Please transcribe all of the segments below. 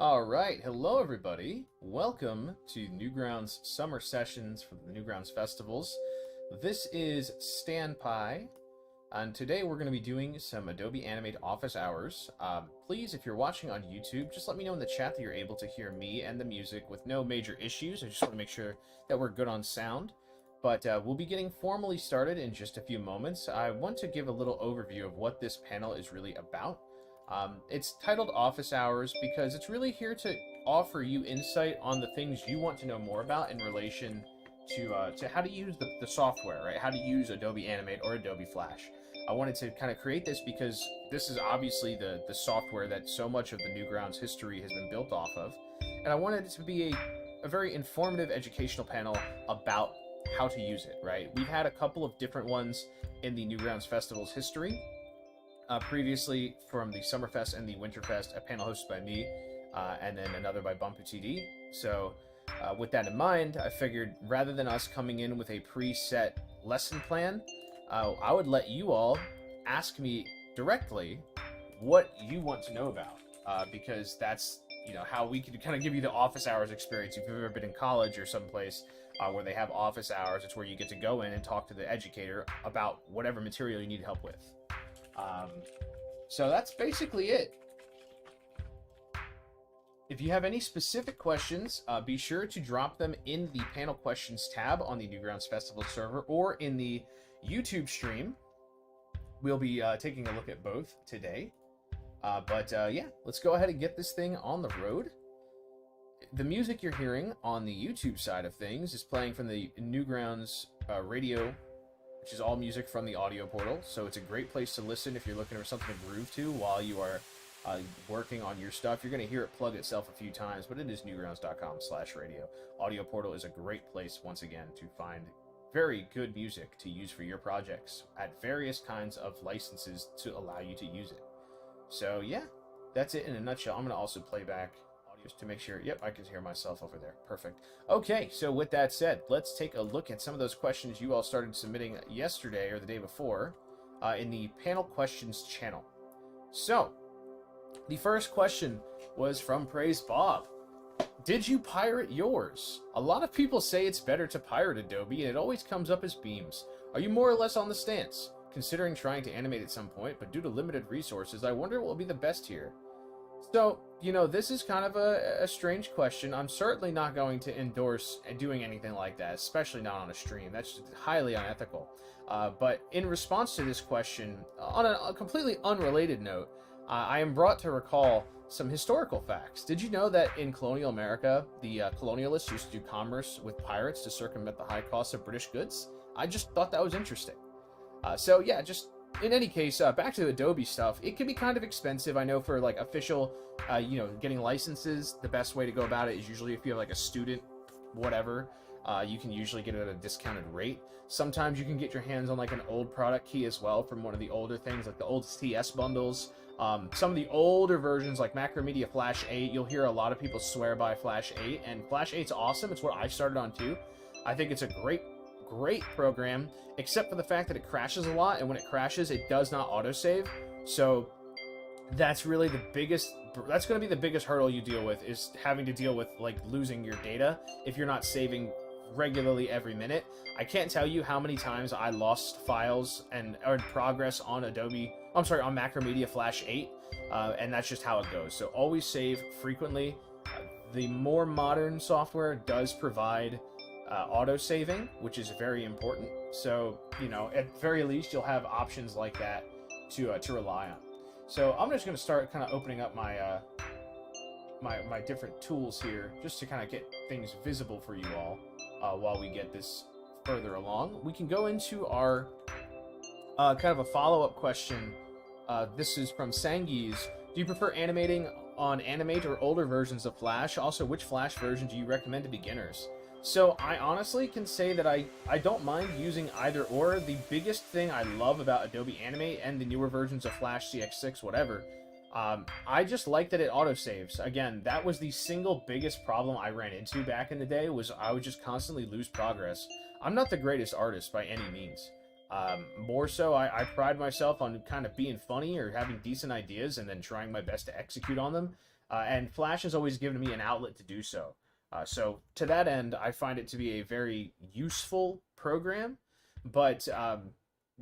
All right, hello everybody. Welcome to Newgrounds Summer Sessions for the Newgrounds Festivals. This is Stanpai, and today we're going to be doing some Adobe Animate office hours. Please, if you're watching on YouTube, just let me know in the chat that you're able to hear me and the music with no major issues. I just want to make sure that we're good on sound. But we'll be getting formally started in just a few moments. I want to give a little overview of what this panel is really about. It's titled Office Hours because it's really here to offer you insight on the things you want to know more about in relation to how to use the software, right? How to use Adobe Animate or Adobe Flash. I wanted to kind of create this because this is obviously the software that so much of the Newgrounds history has been built off of. And I wanted it to be a very informative educational panel about how to use it, right? We've had a couple of different ones in the Newgrounds Festival's history. Previously, from the Summerfest and the Winterfest, a panel hosted by me, and then another by Bumpu TD. So, with that in mind, I figured rather than us coming in with a preset lesson plan, I would let you all ask me directly what you want to know about, because that's how we can kind of give you the office hours experience. If you've ever been in college or someplace where they have office hours, it's where you get to go in and talk to the educator about whatever material you need help with. So that's basically it. If you have any specific questions, be sure to drop them in the panel questions tab on the Newgrounds Festival server or in the YouTube stream. We'll be taking a look at both today. Yeah, let's go ahead and get this thing on the road. The music you're hearing on the YouTube side of things is playing from the Newgrounds radio, which is all music from the audio portal. So it's a great place to listen if you're looking for something to groove to while you are working on your stuff. You're going to hear it plug itself a few times, but it is newgrounds.com/radio. Audio portal is a great place, once again, to find very good music to use for your projects at various kinds of licenses to allow you to use it. So yeah, that's it in a nutshell. I'm going to also play back just to make sure. Yep, I can hear myself over there. Perfect. Okay, so with that said, let's take a look at some of those questions you all started submitting yesterday or the day before in the panel questions channel. So, the first question was from Praise Bob. Did you pirate yours? A lot of people say it's better to pirate Adobe, and it always comes up as beams. Are you more or less on the stance? Considering trying to animate at some point, but due to limited resources, I wonder what will be the best here. So, this is kind of a strange question. I'm certainly not going to endorse doing anything like that, especially not on a stream. That's highly unethical. But in response to this question, on a completely unrelated note, I am brought to recall some historical facts. Did you know that in colonial America, the colonialists used to do commerce with pirates to circumvent the high cost of British goods? I just thought that was interesting. So yeah, just in any case, back to the Adobe stuff, it can be kind of expensive. I know for like official, getting licenses, the best way to go about it is usually if you have like a student, whatever, you can usually get it at a discounted rate. Sometimes you can get your hands on like an old product key as well from one of the older things, like the old TS bundles. Some of the older versions like Macromedia Flash 8, you'll hear a lot of people swear by Flash 8, and Flash 8's awesome. It's what I started on too. I think it's a great program, except for the fact that it crashes a lot, and when it crashes, it does not autosave. So that's really that's going to be the biggest hurdle you deal with, is having to deal with like losing your data if you're not saving regularly every minute. I can't tell you how many times I lost files or progress on Macromedia Flash 8, and that's just how it goes. So always save frequently. The more modern software does provide auto saving, which is very important. So at very least you'll have options like that to rely on. So I'm just going to start kind of opening up my my different tools here, just to kind of get things visible for you all while we get this further along. We can go into our kind of a follow-up question. This is from Sangees. Do you prefer animating on Animate or older versions of Flash? Also, which Flash version do you recommend to beginners? So I honestly can say that I don't mind using either or. The biggest thing I love about Adobe Animate and the newer versions of Flash, CX6, whatever, I just like that it autosaves. Again, that was the single biggest problem I ran into back in the day, was I would just constantly lose progress. I'm not the greatest artist by any means. More so, I pride myself on kind of being funny or having decent ideas and then trying my best to execute on them. And Flash has always given me an outlet to do so. So to that end, I find it to be a very useful program. But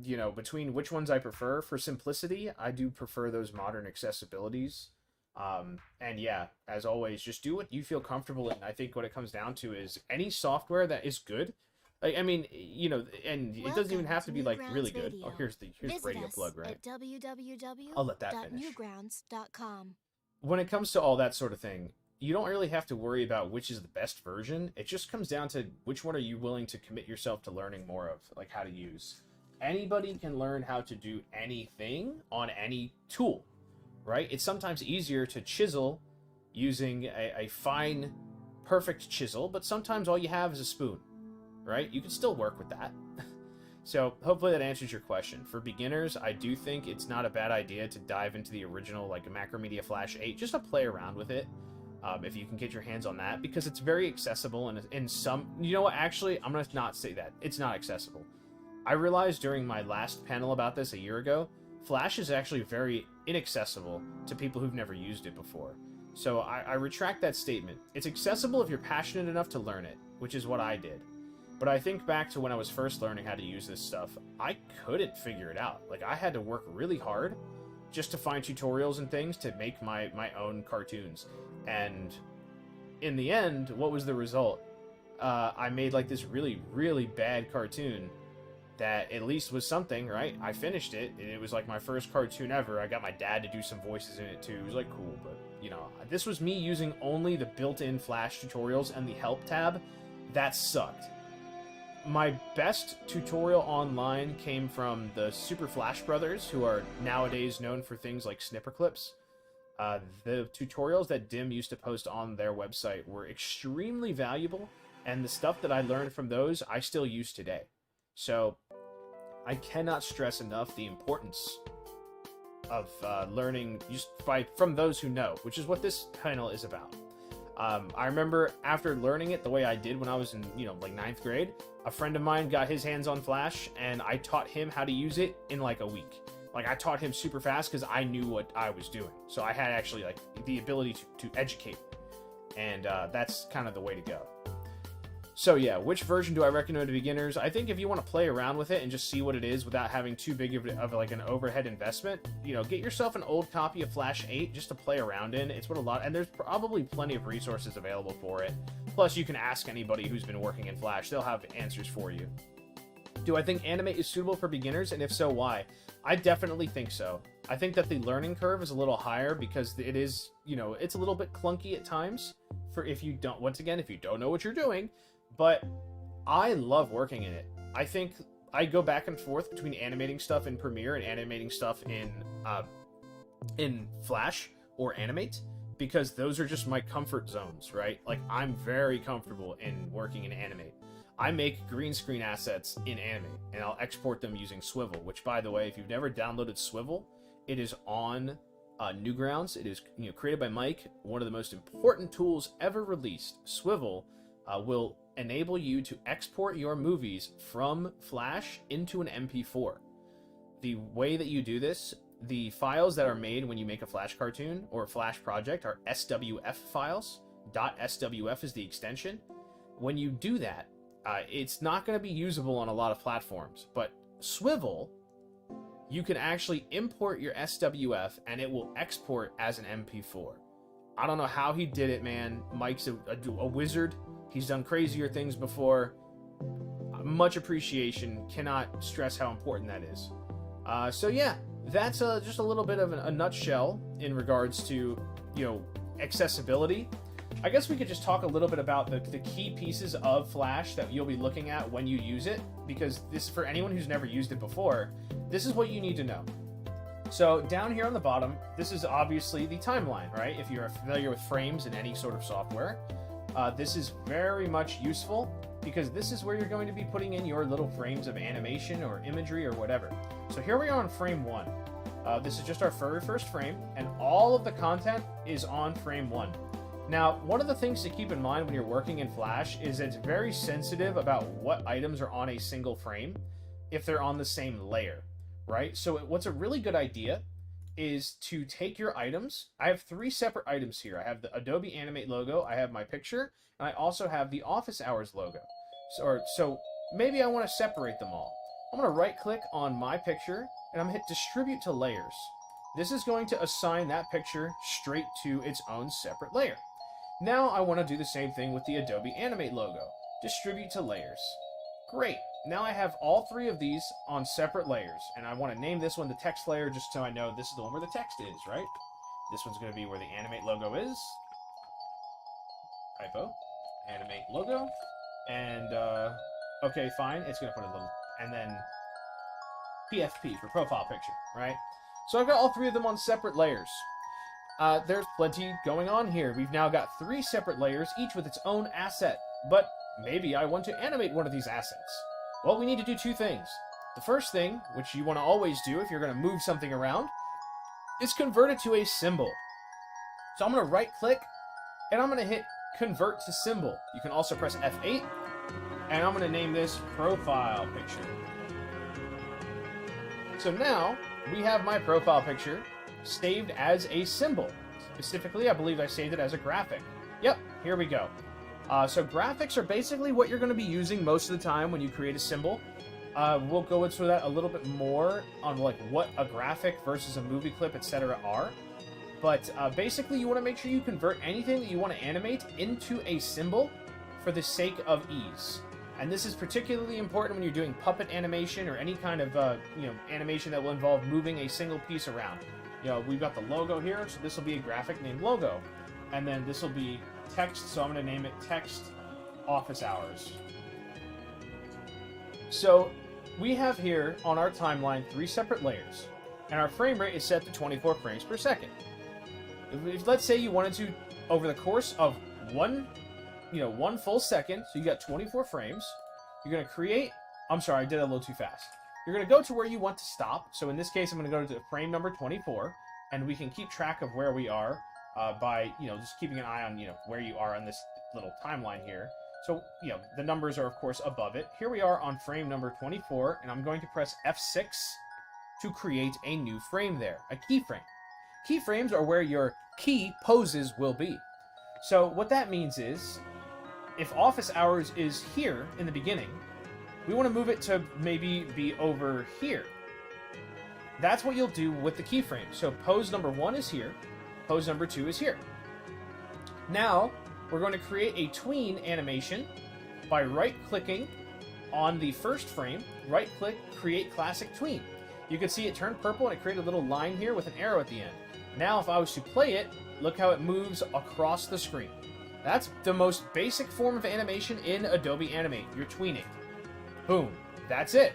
you know, between which ones I prefer for simplicity, I do prefer those modern accessibilities. And yeah, as always, just do what you feel comfortable in. I think what it comes down to is any software that is good. Like, I mean, you know, and it doesn't even have to be like really good. Oh, here's the radio plug, right? I'll let that finish. When it comes to all that sort of thing, you don't really have to worry about which is the best version. It just comes down to which one are you willing to commit yourself to learning more of, like how to use. Anybody can learn how to do anything on any tool, right? It's sometimes easier to chisel using a fine, perfect chisel, but sometimes all you have is a spoon, right? You can still work with that. So hopefully that answers your question. For beginners, I do think it's not a bad idea to dive into the original, like Macromedia Flash 8, just to play around with it. If you can get your hands on that, because it's very accessible, and in some, you know what, actually, I'm going to not say that. It's not accessible. I realized during my last panel about this a year ago, Flash is actually very inaccessible to people who've never used it before. So I retract that statement. It's accessible if you're passionate enough to learn it, which is what I did. But I think back to when I was first learning how to use this stuff, I couldn't figure it out. Like, I had to work really hard just to find tutorials and things to make my own cartoons. And in the end, what was the result? I made like this really, really bad cartoon that at least was something, right? I finished it, and it was like my first cartoon ever. I got my dad to do some voices in it too. It was like cool, but you know, this was me using only the built-in Flash tutorials and the help tab. That sucked. My best tutorial online came from the Super Flash Brothers, who are nowadays known for things like snipper clips. The tutorials that Dim used to post on their website were extremely valuable, and the stuff that I learned from those I still use today. So I cannot stress enough the importance of learning just from those who know, which is what this panel is about. I remember after learning it the way I did when I was in, you know, like 9th grade, a friend of mine got his hands on Flash, and I taught him how to use it in like a week. Like, I taught him super fast because I knew what I was doing. So I had actually like the ability to educate. And that's kind of the way to go. So yeah, which version do I recommend to beginners? I think if you want to play around with it and just see what it is without having too big of like an overhead investment, you know, get yourself an old copy of Flash 8 just to play around in. It's what and there's probably plenty of resources available for it. Plus, you can ask anybody who's been working in Flash. They'll have answers for you. Do I think Animate is suitable for beginners, and if so, why? I definitely think so. I think that the learning curve is a little higher because it is, you know, it's a little bit clunky at times for if you don't, once again, if you don't know what you're doing. But I love working in it. I think I go back and forth between animating stuff in Premiere and animating stuff in Flash or Animate, because those are just my comfort zones, right? Like, I'm very comfortable in working in Animate. I make green screen assets in Animate, and I'll export them using Swivel, which, by the way, if you've never downloaded Swivel, it is on Newgrounds. It is, you know, created by Mike, one of the most important tools ever released. Swivel will enable you to export your movies from Flash into an MP4. The way that you do this, the files that are made when you make a Flash cartoon or a Flash project are SWF files. .swf is the extension. When you do that, it's not going to be usable on a lot of platforms, but Swivel, you can actually import your SWF and it will export as an MP4. I don't know how he did it, man. Mike's a wizard. He's done crazier things before. Much appreciation. Cannot stress how important that is. So yeah, that's just a little bit of a nutshell in regards to, you know, accessibility. I guess we could just talk a little bit about the key pieces of Flash that you'll be looking at when you use it, because this, for anyone who's never used it before, this is what you need to know. So down here on the bottom, this is obviously the timeline, right? If you're familiar with frames in any sort of software, this is very much useful because this is where you're going to be putting in your little frames of animation or imagery or whatever. So here we are on frame 1. This is just our very first frame, and all of the content is on frame 1. Now, one of the things to keep in mind when you're working in Flash is it's very sensitive about what items are on a single frame if they're on the same layer, right? So what's a really good idea is to take your items. I have 3 separate items here. I have the Adobe Animate logo, I have my picture, and I also have the office hours logo. So maybe I want to separate them all. I'm going to right click on my picture and I'm going to hit distribute to layers. This is going to assign that picture straight to its own separate layer. Now I want to do the same thing with the Adobe Animate logo. Distribute to layers. Great. Now I have all 3 of these on separate layers, and I want to name this one the text layer just so I know this is the one where the text is, right? This one's going to be where the Animate logo is. Typo. Animate logo. And, okay, fine. It's going to put a little, and then PFP for profile picture, right? So I've got all 3 of them on separate layers. There's plenty going on here. We've now got 3 separate layers, each with its own asset. But maybe I want to animate one of these assets. Well, we need to do 2 things. The first thing, which you want to always do if you're going to move something around, is convert it to a symbol. So I'm going to right-click, and I'm going to hit Convert to Symbol. You can also press F8, and I'm going to name this Profile Picture. So now, we have my profile picture saved as a symbol. Specifically, I believe I saved it as a graphic. Yep, here we go. So graphics are basically what you're going to be using most of the time when you create a symbol. We'll go into that a little bit more on like what a graphic versus a movie clip, etc. are. But basically, you want to make sure you convert anything that you want to animate into a symbol for the sake of ease. And this is particularly important when you're doing puppet animation or any kind of animation that will involve moving a single piece around. We've got the logo here, so this will be a graphic named Logo. And then this will be text, so I'm going to name it Text Office Hours. So we have here on our timeline 3 separate layers, and our frame rate is set to 24 frames per second. If let's say you wanted to, over the course of one full second, so you got 24 frames, you're going to create, I'm sorry, I did it a little too fast. You're going to go to where you want to stop. So in this case, I'm going to go to frame number 24, and we can keep track of where we are by, just keeping an eye on, where you are on this little timeline here. So, the numbers are, of course, above it. Here we are on frame number 24, and I'm going to press F6 to create a new frame there, a keyframe. Keyframes are where your key poses will be. So what that means is, if office hours is here in the beginning, we want to move it to maybe be over here. That's what you'll do with the keyframe. So pose number 1 is here, pose number 2 is here. Now, we're going to create a tween animation by right-clicking on the first frame, right-click, create classic tween. You can see it turn purple and it created a little line here with an arrow at the end. Now, if I was to play it, look how it moves across the screen. That's the most basic form of animation in Adobe Animate. You're tweening. Boom. That's it.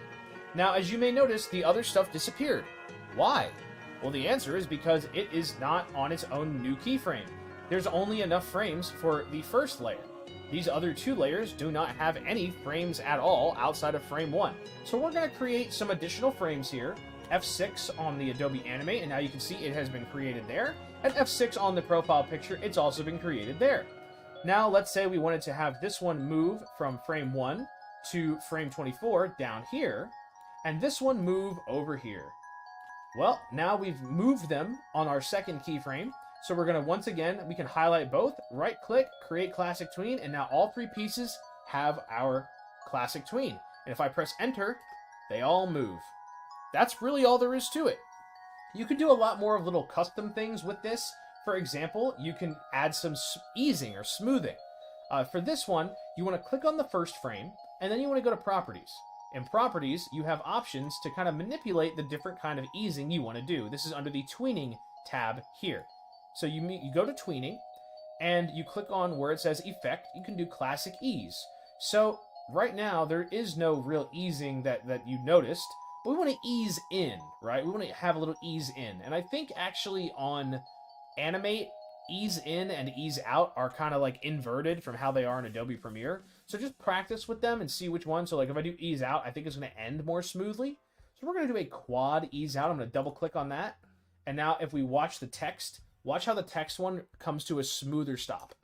Now, as you may notice, the other stuff disappeared. Why? Well, the answer is because it is not on its own new keyframe. There's only enough frames for the first layer. These other 2 layers do not have any frames at all outside of frame 1. So we're going to create some additional frames here. F6 on the Adobe Animate, and now you can see it has been created there. And F6 on the profile picture, it's also been created there. Now, let's say we wanted to have this one move from frame 1 to frame 24 down here, and this one move over here. Well, now we've moved them on our second keyframe, so we're going to, once again, we can highlight both, right-click, create classic tween, and now all 3 pieces have our classic tween. And if I press Enter, they all move. That's really all there is to it. You can do a lot more of little custom things with this. For example, you can add some easing or smoothing. For this one, you want to click on the first frame, and then you want to go to Properties. In Properties, you have options to kind of manipulate the different kind of easing you want to do. This is under the Tweening tab here. So you go to Tweening, and you click on where it says Effect. You can do Classic Ease. So right now, there is no real easing that you noticed. But we want to ease in, right? We want to have a little ease in. And I think actually on Animate, ease in and ease out are kind of like inverted from how they are in Adobe Premiere. So just practice with them and see which one. So like if I do ease out, I think it's going to end more smoothly. So we're going to do a quad ease out. I'm going to double click on that. And now if we watch the text, watch how the text one comes to a smoother stop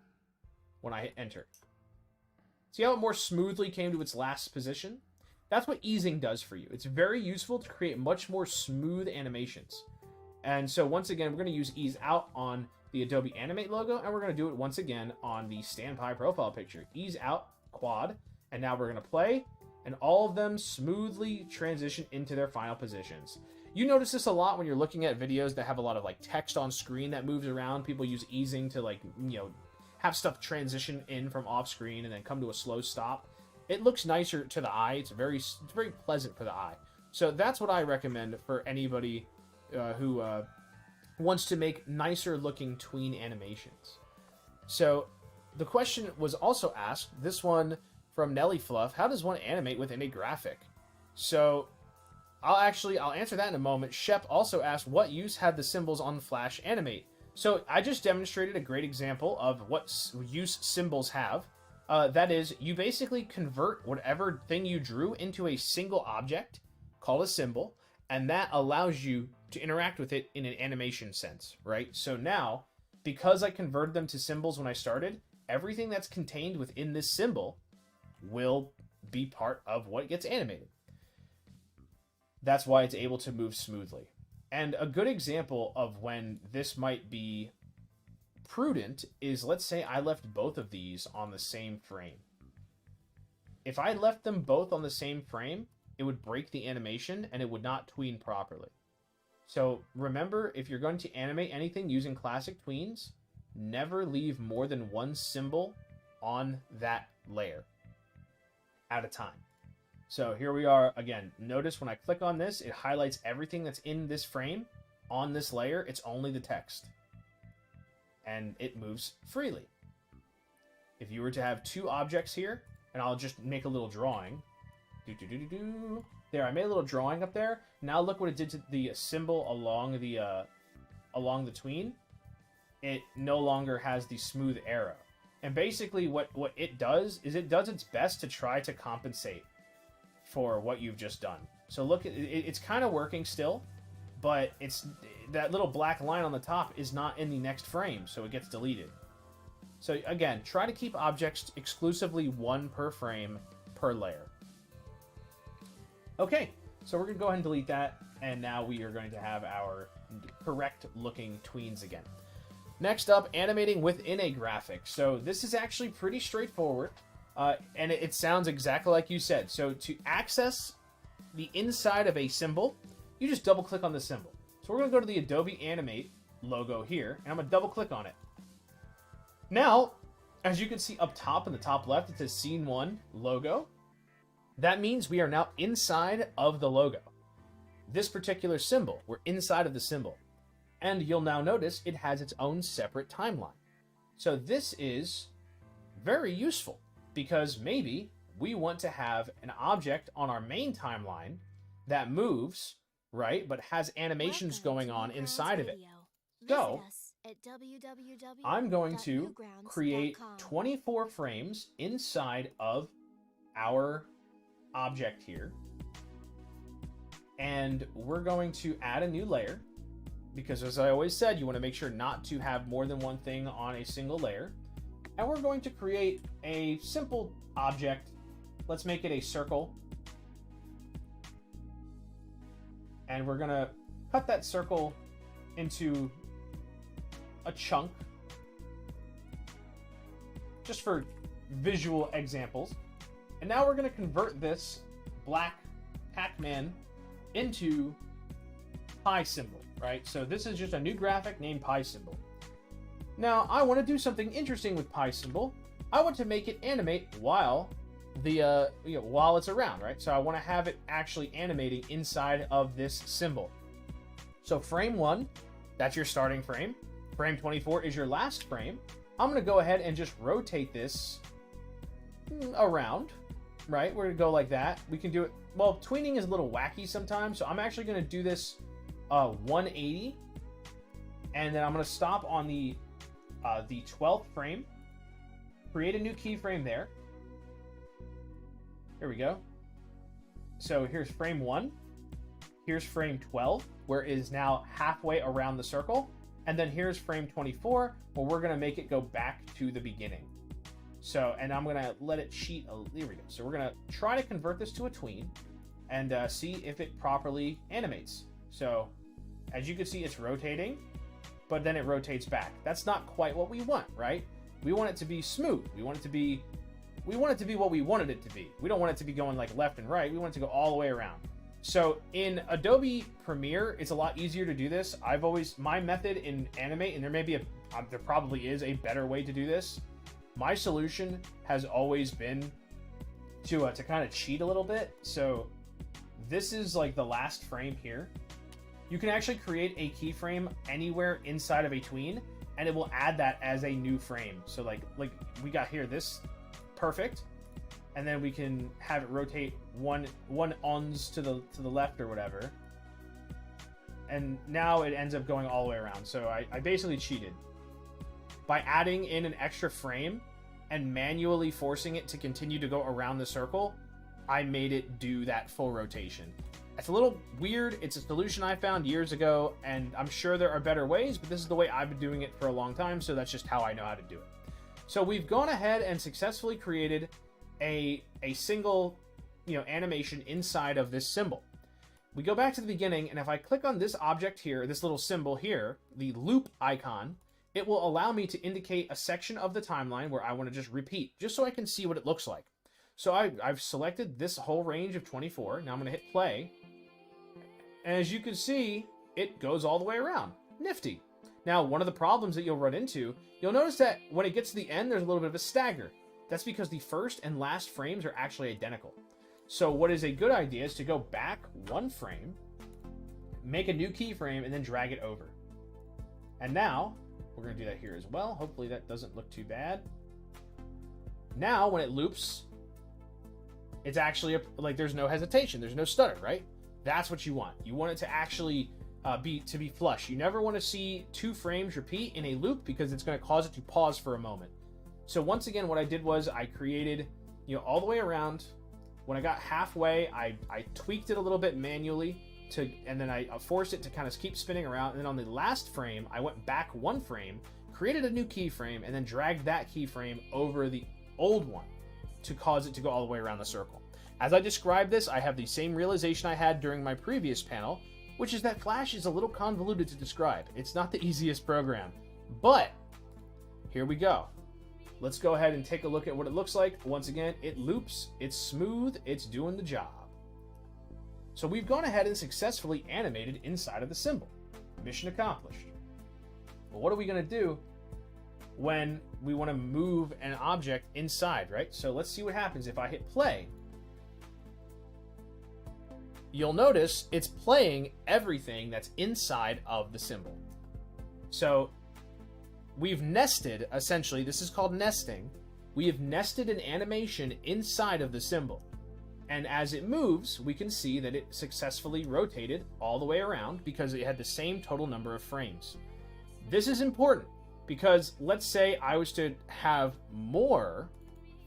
when I hit Enter. See how it more smoothly came to its last position? That's what easing does for you. It's very useful to create much more smooth animations. And so once again, we're going to use ease out on the Adobe Animate logo, and we're going to do it once again on the Stanpai profile picture. Ease out, quad, and now we're going to play, and all of them smoothly transition into their final positions. You notice this a lot when you're looking at videos that have a lot of like text on screen that moves around. People use easing to like, you know, have stuff transition in from off screen and then come to a slow stop. It looks nicer to the eye. It's very pleasant for the eye. So that's what I recommend for anybody who wants to make nicer looking tween animations. So the question was also asked, this one from Nelly Fluff, how does one animate within a graphic? So I'll answer that in a moment. Shep also asked, what use had the symbols on Flash Animate? So I just demonstrated a great example of what use symbols have. That is, you basically convert whatever thing you drew into a single object called a symbol, and that allows you to interact with it in an animation sense, right? So now, because I converted them to symbols when I started, everything that's contained within this symbol will be part of what gets animated. That's why it's able to move smoothly. And a good example of when this might be prudent is, let's say I left both of these on the same frame. If I left them both on the same frame, it would break the animation and it would not tween properly. So remember, if you're going to animate anything using classic tweens, never leave more than one symbol on that layer at a time. So here we are again. Notice when I click on this, it highlights everything that's in this frame. On this layer, it's only the text. And it moves freely. If you were to have two objects here, and I'll just make a little drawing. There, I made a little drawing up there. Now look what it did to the symbol along the tween. It no longer has the smooth arrow. And basically what it does is it does its best to try to compensate for what you've just done. So look, it's kind of working still, but it's that little black line on the top is not in the next frame, so it gets deleted. So again, try to keep objects exclusively one per frame per layer. Okay, so we're going to go ahead and delete that, and now we are going to have our correct looking tweens again. Next up, animating within a graphic. So this is actually pretty straightforward, and it sounds exactly like you said. So to access the inside of a symbol, you just double click on the symbol. So we're going to go to the Adobe Animate logo here, and I'm going to double click on it. Now, as you can see up top in the top left, it says Scene 1 logo. That means we are now inside of the logo. This particular symbol, we're inside of the symbol. And you'll now notice it has its own separate timeline. So this is very useful because maybe we want to have an object on our main timeline that moves, right, but has animations going on inside of it. So I'm going to create 24 frames inside of our object here. And we're going to add a new layer because, as I always said, you want to make sure not to have more than one thing on a single layer. And we're going to create a simple object. Let's make it a circle. And we're going to cut that circle into a chunk just for visual examples. And now we're going to convert this black Pac-Man into pi symbol, right? So this is just a new graphic named pi symbol. Now I want to do something interesting with pi symbol. I want to make it animate while while it's around, right? So I want to have it actually animating inside of this symbol. So frame 1, that's your starting frame. Frame 24 is your last frame. I'm going to go ahead and just rotate this around, right? We're going to go like that. We can do it. Well, tweening is a little wacky sometimes, so I'm actually going to do this 180, and then I'm going to stop on the 12th frame, create a new keyframe there. Here we go. So here's frame 1. Here's frame 12, where it is now halfway around the circle. And then here's frame 24, where we're going to make it go back to the beginning. So, and I'm going to let it cheat. Here we go. So we're going to try to convert this to a tween and see if it properly animates. So As you can see, it's rotating, but then it rotates back. That's not quite what we want, right? We want it to be smooth. We want it to be what we wanted it to be. We don't want it to be going like left and right. We want it to go all the way around. So in Adobe Premiere, it's a lot easier to do this. My method in Animate, and there probably is a better way to do this. My solution has always been to kind of cheat a little bit. So this is like the last frame here. You can actually create a keyframe anywhere inside of a tween, and it will add that as a new frame. So like we got here, this perfect, and then we can have it rotate one ons to the left or whatever, and now it ends up going all the way around. So I basically cheated by adding in an extra frame and manually forcing it to continue to go around the circle. I made it do that full rotation. It's a little weird. It's a solution I found years ago, and I'm sure there are better ways, but this is the way I've been doing it for a long time, so that's just how I know how to do it. So we've gone ahead and successfully created a single, animation inside of this symbol. We go back to the beginning, and if I click on this object here, this little symbol here, the loop icon, it will allow me to indicate a section of the timeline where I want to just repeat, just so I can see what it looks like. So I've selected this whole range of 24. Now I'm going to hit play. And as you can see, it goes all the way around. Nifty. Now, one of the problems that you'll run into, you'll notice that when it gets to the end, there's a little bit of a stagger. That's because the first and last frames are actually identical. So what is a good idea is to go back one frame, make a new keyframe, and then drag it over. And now, we're going to do that here as well. Hopefully that doesn't look too bad. Now, when it loops, it's actually like there's no hesitation. There's no stutter, right? That's what you want. You want it to actually be flush. You never want to see two frames repeat in a loop because it's going to cause it to pause for a moment. So once again, what I did was I created, all the way around. When I got halfway, I tweaked it a little bit manually and then I forced it to kind of keep spinning around. And then on the last frame, I went back one frame, created a new keyframe, and then dragged that keyframe over the old one to cause it to go all the way around the circle. As I describe this, I have the same realization I had during my previous panel, which is that Flash is a little convoluted to describe. It's not the easiest program, but here we go. Let's go ahead and take a look at what it looks like. Once again, it loops, it's smooth, it's doing the job. So we've gone ahead and successfully animated inside of the symbol. Mission accomplished. But what are we going to do when we want to move an object inside, right? So let's see what happens if I hit play. You'll notice it's playing everything that's inside of the symbol. So we've nested, essentially, this is called nesting. We have nested an animation inside of the symbol. And as it moves, we can see that it successfully rotated all the way around because it had the same total number of frames. This is important because let's say I was to have more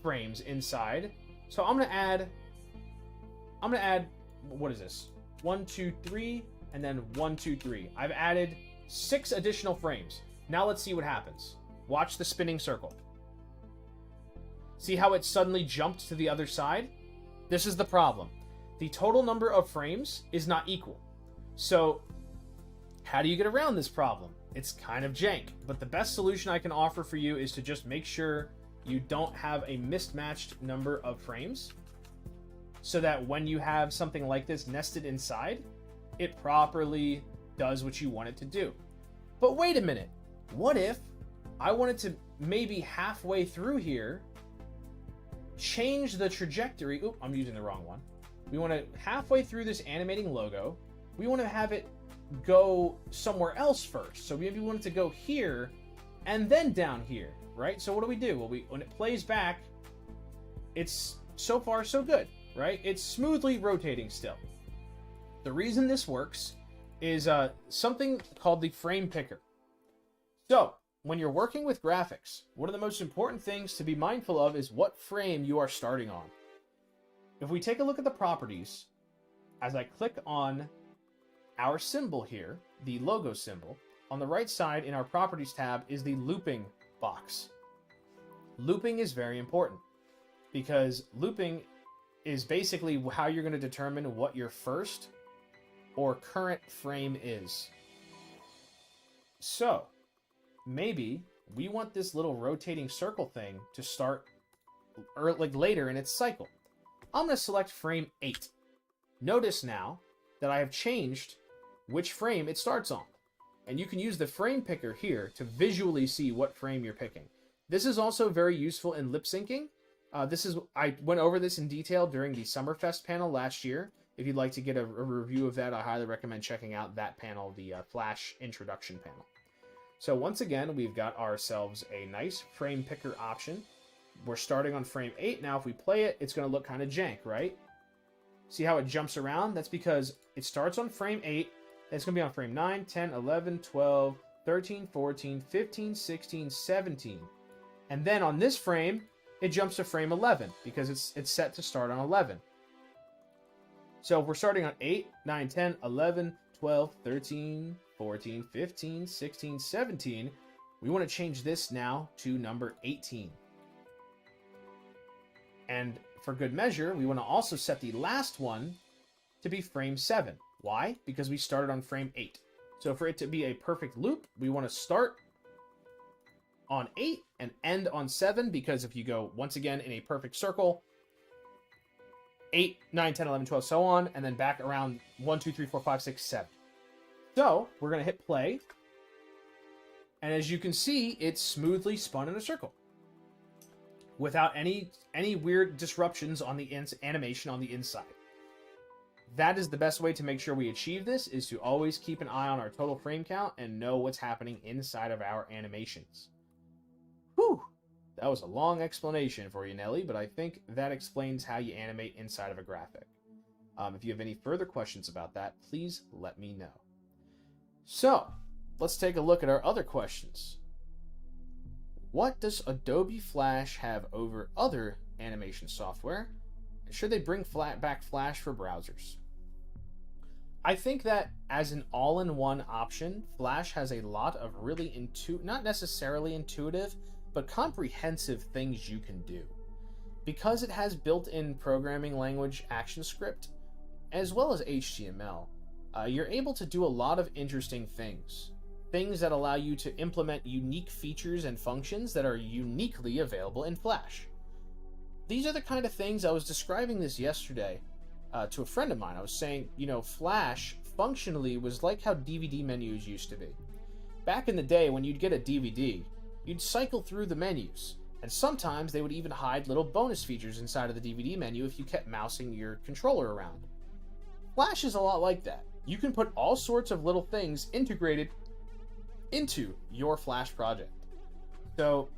frames inside. So I'm going to add, what is this? 1, 2, 3, and then 1, 2, 3. I've added 6 additional frames. Now let's see what happens. Watch the spinning circle. See how it suddenly jumped to the other side? This is the problem. The total number of frames is not equal. So how do you get around this problem? It's kind of jank, but the best solution I can offer for you is to just make sure you don't have a mismatched number of frames, so that when you have something like this nested inside, it properly does what you want it to do. But wait a minute. What if I wanted to maybe halfway through here change the trajectory? Oop, I'm using the wrong one. We want to halfway through this animating logo, we want to have it go somewhere else first. So maybe we want it to go here and then down here, right? So what do? Well, when it plays back, it's so far so good, right? It's smoothly rotating still. The reason this works is something called the frame picker. So when you're working with graphics, one of the most important things to be mindful of is what frame you are starting on. If we take a look at the properties, as I click on our symbol here, the logo symbol, on the right side in our properties tab is the looping box. Looping is very important because looping is basically how you're going to determine what your first or current frame is. So maybe we want this little rotating circle thing to start like later in its cycle. I'm going to select frame 8. Notice now that I have changed which frame it starts on. And you can use the frame picker here to visually see what frame you're picking. This is also very useful in lip syncing. I went over this in detail during the Summerfest panel last year. If you'd like to get a review of that, I highly recommend checking out that panel, the Flash introduction panel. So once again, we've got ourselves a nice frame picker option. We're starting on frame 8. Now, if we play it, it's going to look kind of jank, right? See how it jumps around? That's because it starts on frame 8. It's going to be on frame 9, 10, 11, 12, 13, 14, 15, 16, 17. And then on this frame, it jumps to frame 11 because it's set to start on 11. So if we're starting on 8, 9, 10, 11, 12, 13, 14, 15, 16, 17, we want to change this now to number 18. And for good measure, we want to also set the last one to be frame 7. Why? Because we started on frame 8. So for it to be a perfect loop, we want to start on 8 and end on 7, because if you go, once again, in a perfect circle, 8, 9, 10, 11, 12, so on, and then back around 1, 2, 3, 4, 5, 6, 7. So we're going to hit play, and as you can see, it's smoothly spun in a circle without any weird disruptions on the animation on the inside. That is the best way to make sure we achieve this, is to always keep an eye on our total frame count and know what's happening inside of our animations. Whew! That was a long explanation for you, Nelly, but I think that explains how you animate inside of a graphic. If you have any further questions about that, please let me know. So, let's take a look at our other questions. What does Adobe Flash have over other animation software? And should they bring back Flash for browsers? I think that as an all-in-one option, Flash has a lot of really not necessarily intuitive, but comprehensive things you can do. Because it has built-in programming language ActionScript, as well as HTML, you're able to do a lot of interesting things. Things that allow you to implement unique features and functions that are uniquely available in Flash. These are the kind of things, I was describing this yesterday to a friend of mine. I was saying, Flash functionally was like how DVD menus used to be. Back in the day, when you'd get a DVD, you'd cycle through the menus, and sometimes they would even hide little bonus features inside of the DVD menu if you kept mousing your controller around. Flash is a lot like that. You can put all sorts of little things integrated into your Flash project. So,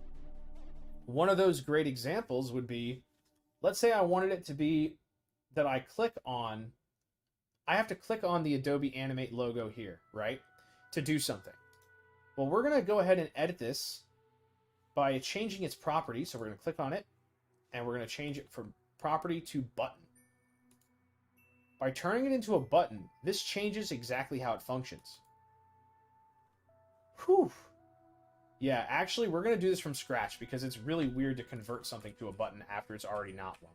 one of those great examples would be, let's say I wanted it to be that I have to click on the Adobe Animate logo here, right, to do something. Well, we're going to go ahead and edit this by changing its property. So we're going to click on it, and we're going to change it from property to button. By turning it into a button, this changes exactly how it functions. Whew. Yeah, actually, we're going to do this from scratch because it's really weird to convert something to a button after it's already not one.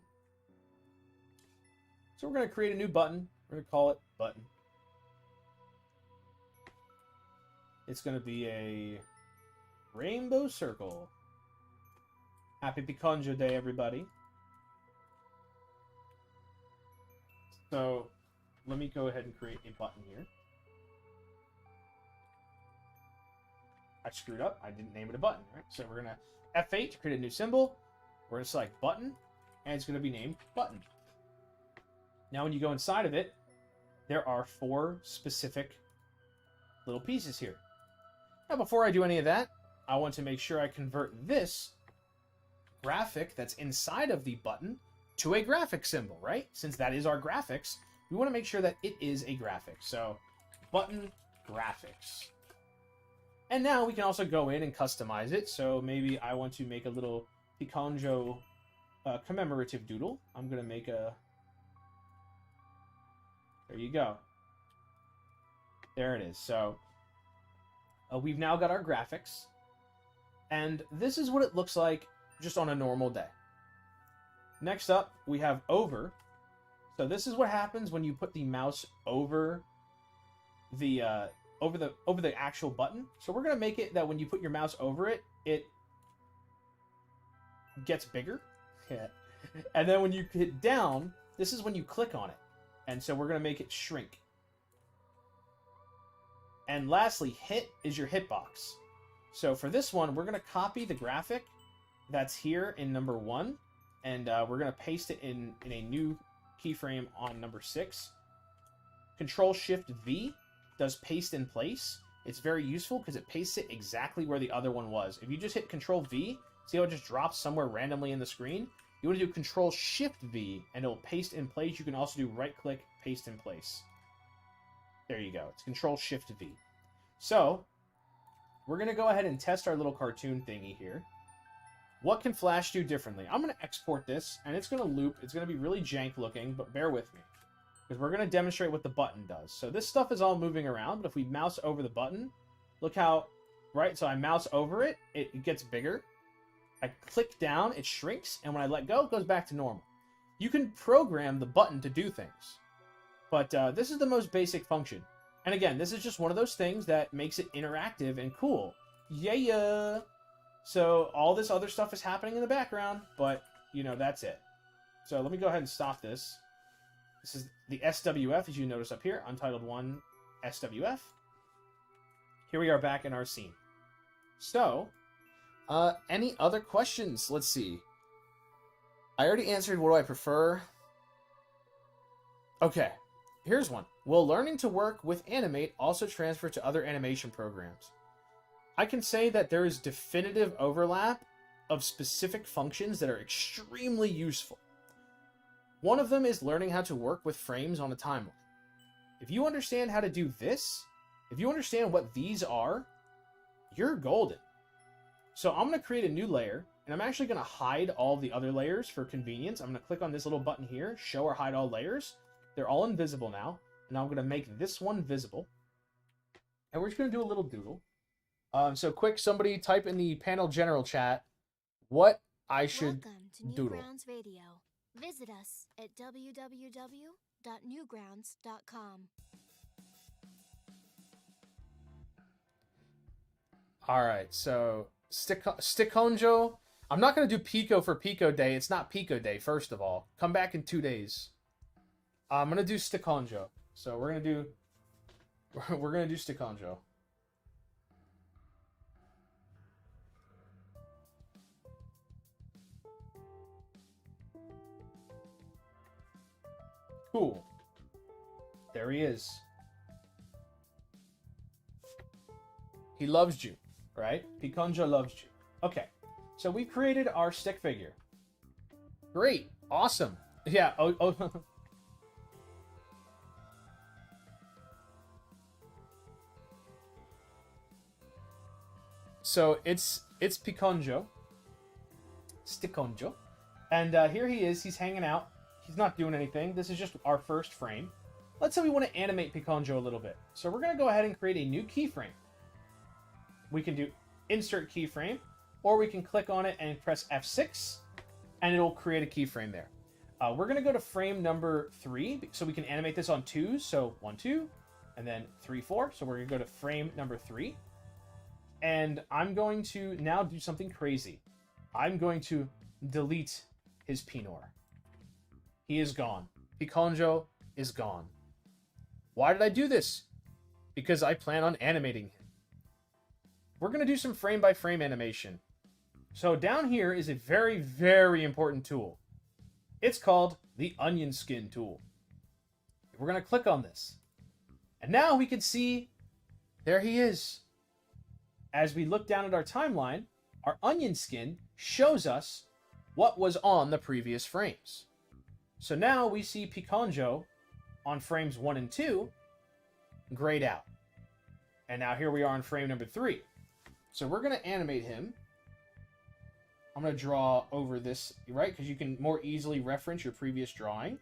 So we're going to create a new button. We're going to call it button. It's going to be a rainbow circle. Happy Piconjo Day, everybody. So let me go ahead and create a button here. I screwed up. I didn't name it a button, right? So we're going to F8 to create a new symbol. We're going to select button, and it's going to be named button. Now when you go inside of it, there are 4 specific little pieces here. Now before I do any of that, I want to make sure I convert this graphic that's inside of the button to a graphic symbol, right? Since that is our graphics, we want to make sure that it is a graphic. So button graphics. And now we can also go in and customize it. So maybe I want to make a little Piconjo commemorative doodle. I'm going to make a... There you go. There it is. So we've now got our graphics. And this is what it looks like just on a normal day. Next up, we have over. So this is what happens when you put the mouse over the over the actual button. So we're gonna make it that when you put your mouse over it, it gets bigger. Yeah. And then when you hit down, this is when you click on it. And so we're gonna make it shrink. And lastly, hit is your hitbox. So for this one, we're gonna copy the graphic that's here in number 1, and we're gonna paste it in a new keyframe on number 6. Control-Shift-V does paste in place. It's very useful because it pastes it exactly where the other one was. If you just hit Control-V, see how it just drops somewhere randomly in the screen? You want to do Control-Shift-V, and it'll paste in place. You can also do right-click, paste in place. There you go. It's Control-Shift-V. So, we're going to go ahead and test our little cartoon thingy here. What can Flash do differently? I'm going to export this, and it's going to loop. It's going to be really jank looking, but bear with me, because we're going to demonstrate what the button does. So this stuff is all moving around, but if we mouse over the button, look how, right? So I mouse over it, it gets bigger. I click down, it shrinks, and when I let go, it goes back to normal. You can program the button to do things, but this is the most basic function. And again, this is just one of those things that makes it interactive and cool. Yeah! So all this other stuff is happening in the background, but, you know, that's it. So let me go ahead and stop this. This is the SWF, as you notice up here, Untitled 1 SWF. Here we are back in our scene. So, any other questions? Let's see. I already answered what do I prefer. Okay, here's one. Will learning to work with Animate also transfer to other animation programs? I can say that there is definitive overlap of specific functions that are extremely useful. One of them is learning how to work with frames on a timeline. If you understand how to do this, if you understand what these are, you're golden. So I'm going to create a new layer, and I'm actually going to hide all the other layers for convenience. I'm going to click on this little button here, show or hide all layers. They're all invisible now, and I'm going to make this one visible. And we're just going to do a little doodle. So quick, somebody type in the panel general chat what I should doodle. Newgrounds Radio. Visit us at www.newgrounds.com. Alright, so Stickonjo. I'm not going to do Pico for Pico Day. It's not Pico Day, first of all. Come back in 2 days. I'm going to do Stickonjo. So we're going to do Stickonjo. Cool. There he is. He loves you, right? Piconjo loves you. Okay, so we've created our stick figure. Great. Awesome. Yeah. Oh. So it's Piconjo. Stickonjo. And here he is. He's hanging out. He's not doing anything. This is just our first frame. Let's say we want to animate Piconjo a little bit. So we're going to go ahead and create a new keyframe. We can do Insert Keyframe, or we can click on it and press F6, and it'll create a keyframe there. We're going to go to frame number 3, so we can animate this on 2s. So 1, 2, and then 3, 4. So we're going to go to frame number 3. And I'm going to now do something crazy. I'm going to delete his Pinor. He is gone. Piconjo is gone. Why did I do this? Because I plan on animating him. We're going to do some frame-by-frame animation. So down here is a very, very important tool. It's called the onion skin tool. We're going to click on this. And now we can see, there he is. As we look down at our timeline, our onion skin shows us what was on the previous frames. So now we see Piconjo on frames 1 and 2 grayed out. And now here we are on frame number 3. So we're going to animate him. I'm going to draw over this, right? Because you can more easily reference your previous drawing.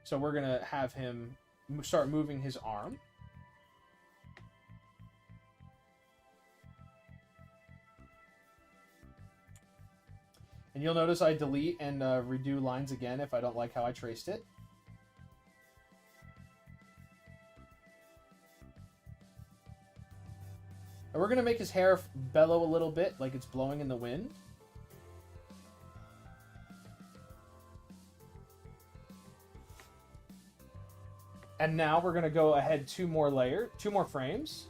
So we're going to have him start moving his arm. And you'll notice I delete and redo lines again if I don't like how I traced it. And we're going to make his hair bellow a little bit, like it's blowing in the wind. And now we're going to go ahead two more frames.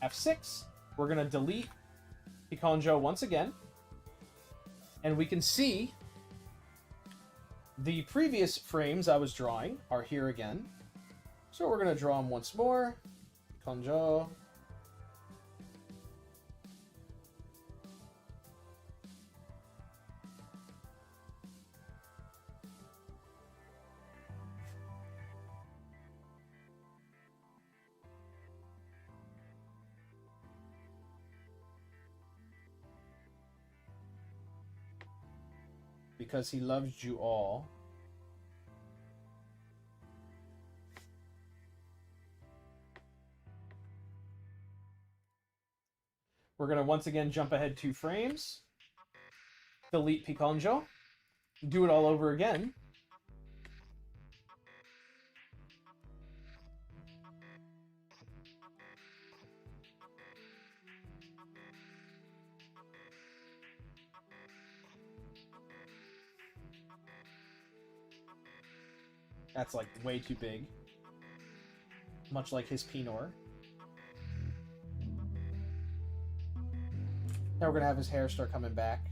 F6. We're going to delete Piconjo once again. And we can see the previous frames I was drawing are here again. So we're going to draw them once more. Piconjo. Because he loves you all. We're going to once again jump ahead 2 frames. Delete Piconjo. Do it all over again. That's like way too big. Much like his Pinor. Now we're going to have his hair start coming back.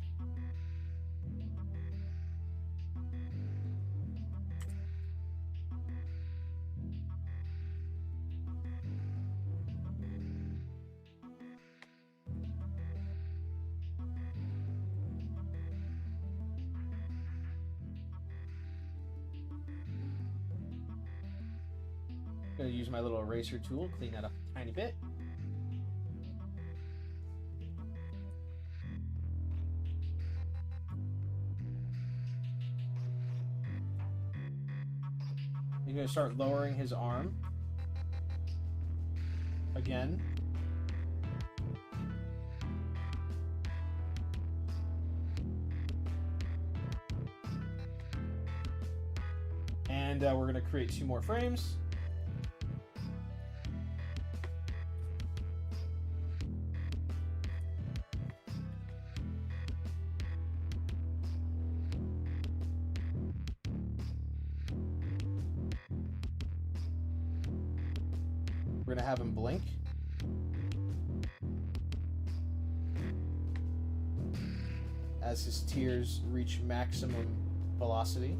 I'm going to use my little eraser tool, clean that up a tiny bit. You're going to start lowering his arm. Again. And we're going to create 2 more frames. We're going to have him blink. As his tears reach maximum velocity.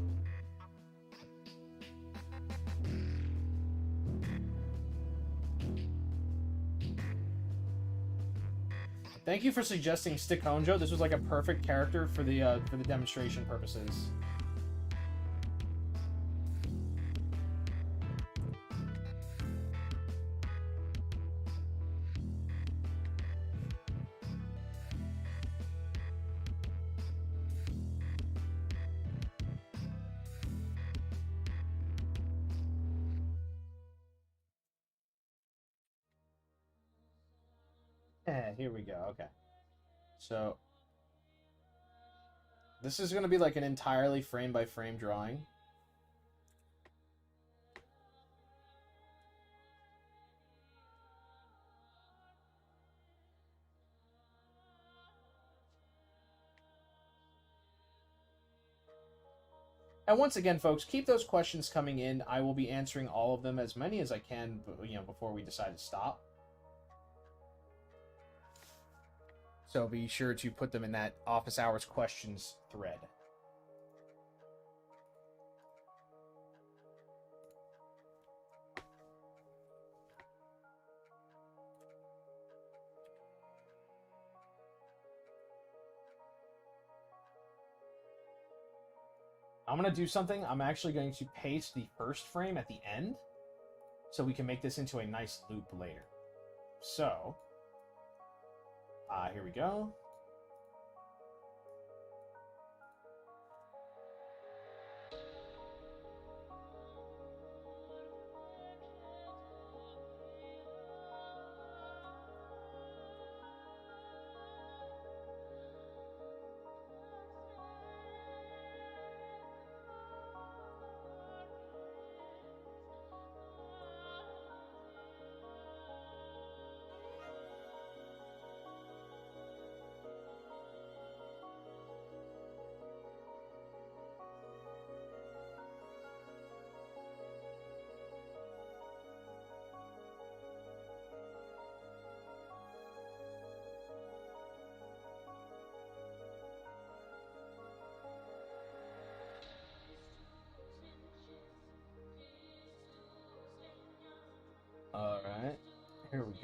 Thank you for suggesting Stickonjo. This was like a perfect character for the demonstration purposes. Here we go. Okay. So this is going to be like an entirely frame by frame drawing. And once again, folks, keep those questions coming in. I will be answering all of them, as many as I can, before we decide to stop. So be sure to put them in that office hours questions thread. I'm going to do something. I'm actually going to paste the first frame at the end so we can make this into a nice loop later. So, here we go.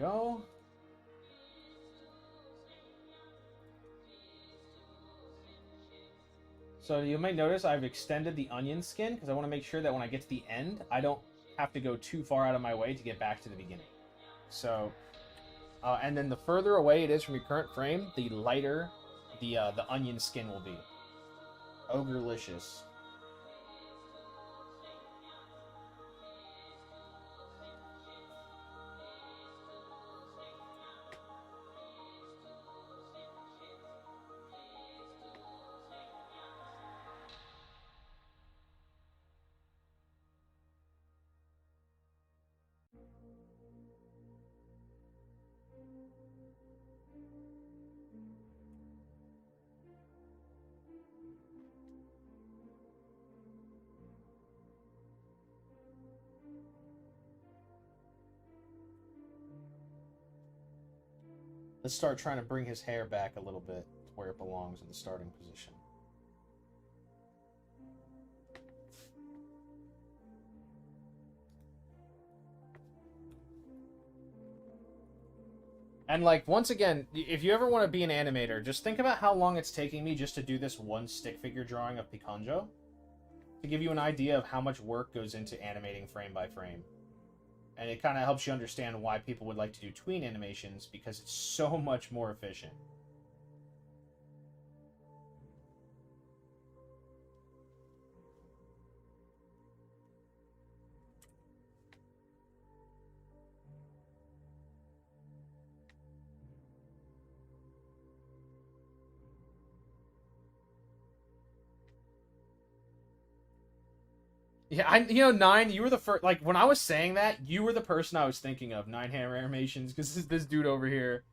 go. So you might notice I've extended the onion skin because I want to make sure that when I get to the end, I don't have to go too far out of my way to get back to the beginning. So, and then the further away it is from your current frame, the lighter the onion skin will be. Ogrelicious. Let's start trying to bring his hair back a little bit to where it belongs in the starting position. And, like, once again, if you ever want to be an animator, just think about how long it's taking me just to do this one stick figure drawing of Picanjo. To give you an idea of how much work goes into animating frame by frame. And it kind of helps you understand why people would like to do tween animations, because it's so much more efficient. Yeah, Nine, you were the first, like, when I was saying that, you were the person I was thinking of, Nine Hammer Animations, because this dude over here.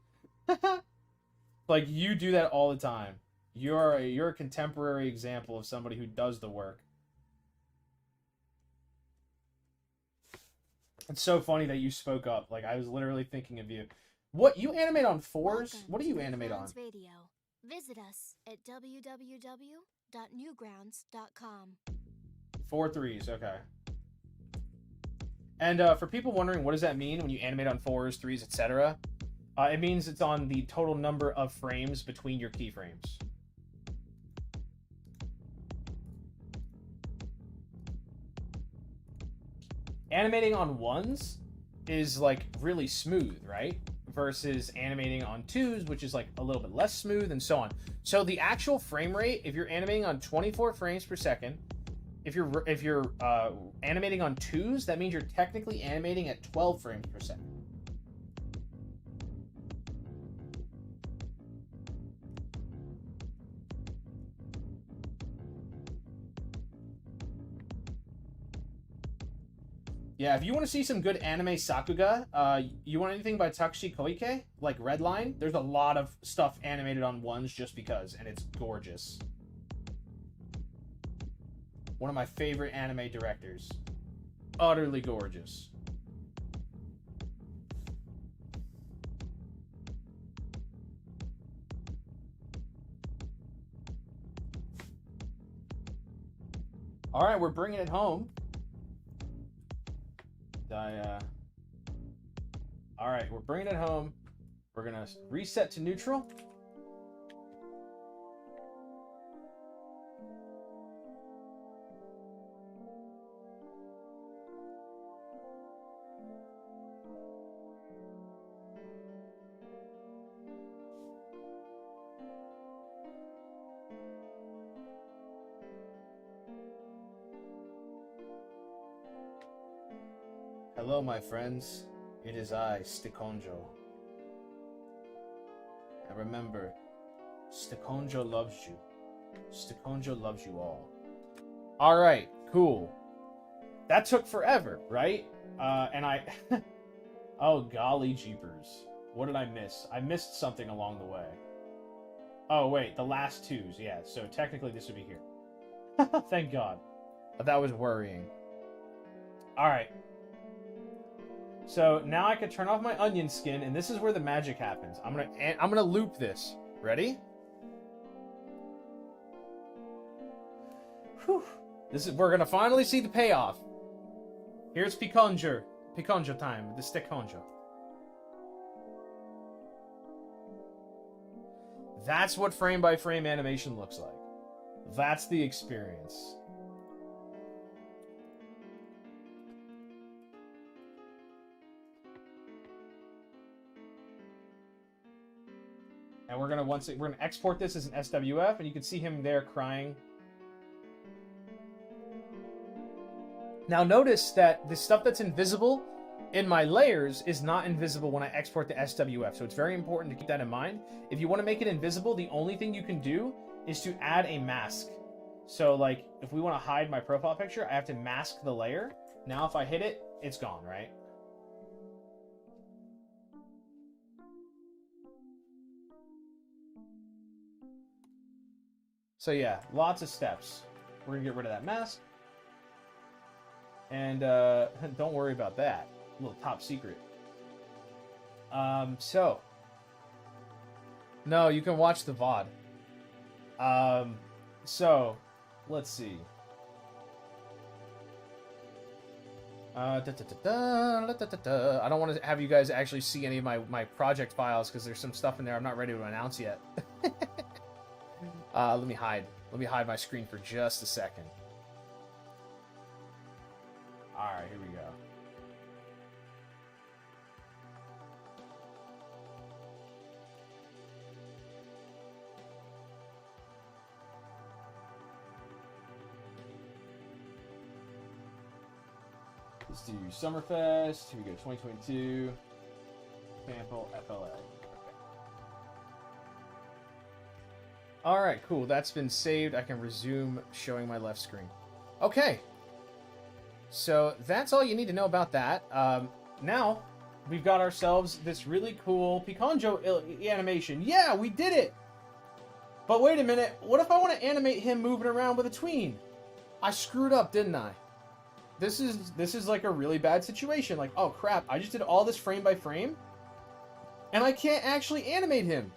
Like, you do that all the time. You're a contemporary example of somebody who does the work. It's so funny that you spoke up. Like, I was literally thinking of you. What, you animate on 4s? Welcome What do you animate on? Radio. Visit us at www.newgrounds.com. 4 3s, okay. And for people wondering, what does that mean when you animate on 4s, 3s, etc.? It means it's on the total number of frames between your keyframes. Animating on 1s is, like, really smooth, right? Versus animating on 2s, which is, like, a little bit less smooth, and so on. So the actual frame rate, if you're animating on 24 frames per second, if you're animating on 2s, that means you're technically animating at 12 frames per second. Yeah, if you want to see some good anime sakuga, you want anything by Takashi Koike, like Redline? There's a lot of stuff animated on 1s just because, and it's gorgeous. One of my favorite anime directors. Utterly gorgeous. All right, we're bringing it home. All right, we're bringing it home. We're gonna reset to neutral. Hello, my friends. It is I, Stikonjo. And remember, Stikonjo loves you. Stikonjo loves you all. Alright, cool. That took forever, right? And I... Oh, golly jeepers. What did I miss? I missed something along the way. Oh, wait, the last 2s, yeah. So technically this would be here. Thank God. That was worrying. Alright. So now I can turn off my onion skin, and this is where the magic happens. I'm gonna loop this. Ready? Whew. We're gonna finally see the payoff. Here's Picanjo time, the Stikonjo. That's what frame-by-frame animation looks like. That's the experience. And we're gonna export this as an SWF, and you can see him there crying. Now notice that the stuff that's invisible in my layers is not invisible when I export the SWF, so it's very important to keep that in mind. If you want to make it invisible, the only thing you can do is to add a mask. So like, if we want to hide my profile picture, I have to mask the layer. Now if I hit it, it's gone, right? So yeah, lots of steps. We're gonna get rid of that mask. And don't worry about that. A little top secret. So. No, you can watch the VOD. So, let's see. I don't want to have you guys actually see any of my project files because there's some stuff in there I'm not ready to announce yet. Let me hide. Let me hide my screen for just a second. Alright, here we go. Let's do Summerfest. Here we go, 2022. Sample FLA. Alright, cool. That's been saved. I can resume showing my left screen. Okay. So that's all you need to know about that. Now, we've got ourselves this really cool Piconjo animation. Yeah, we did it! But wait a minute. What if I want to animate him moving around with a tween? I screwed up, didn't I? This is like a really bad situation. Like, oh crap, I just did all this frame by frame, and I can't actually animate him.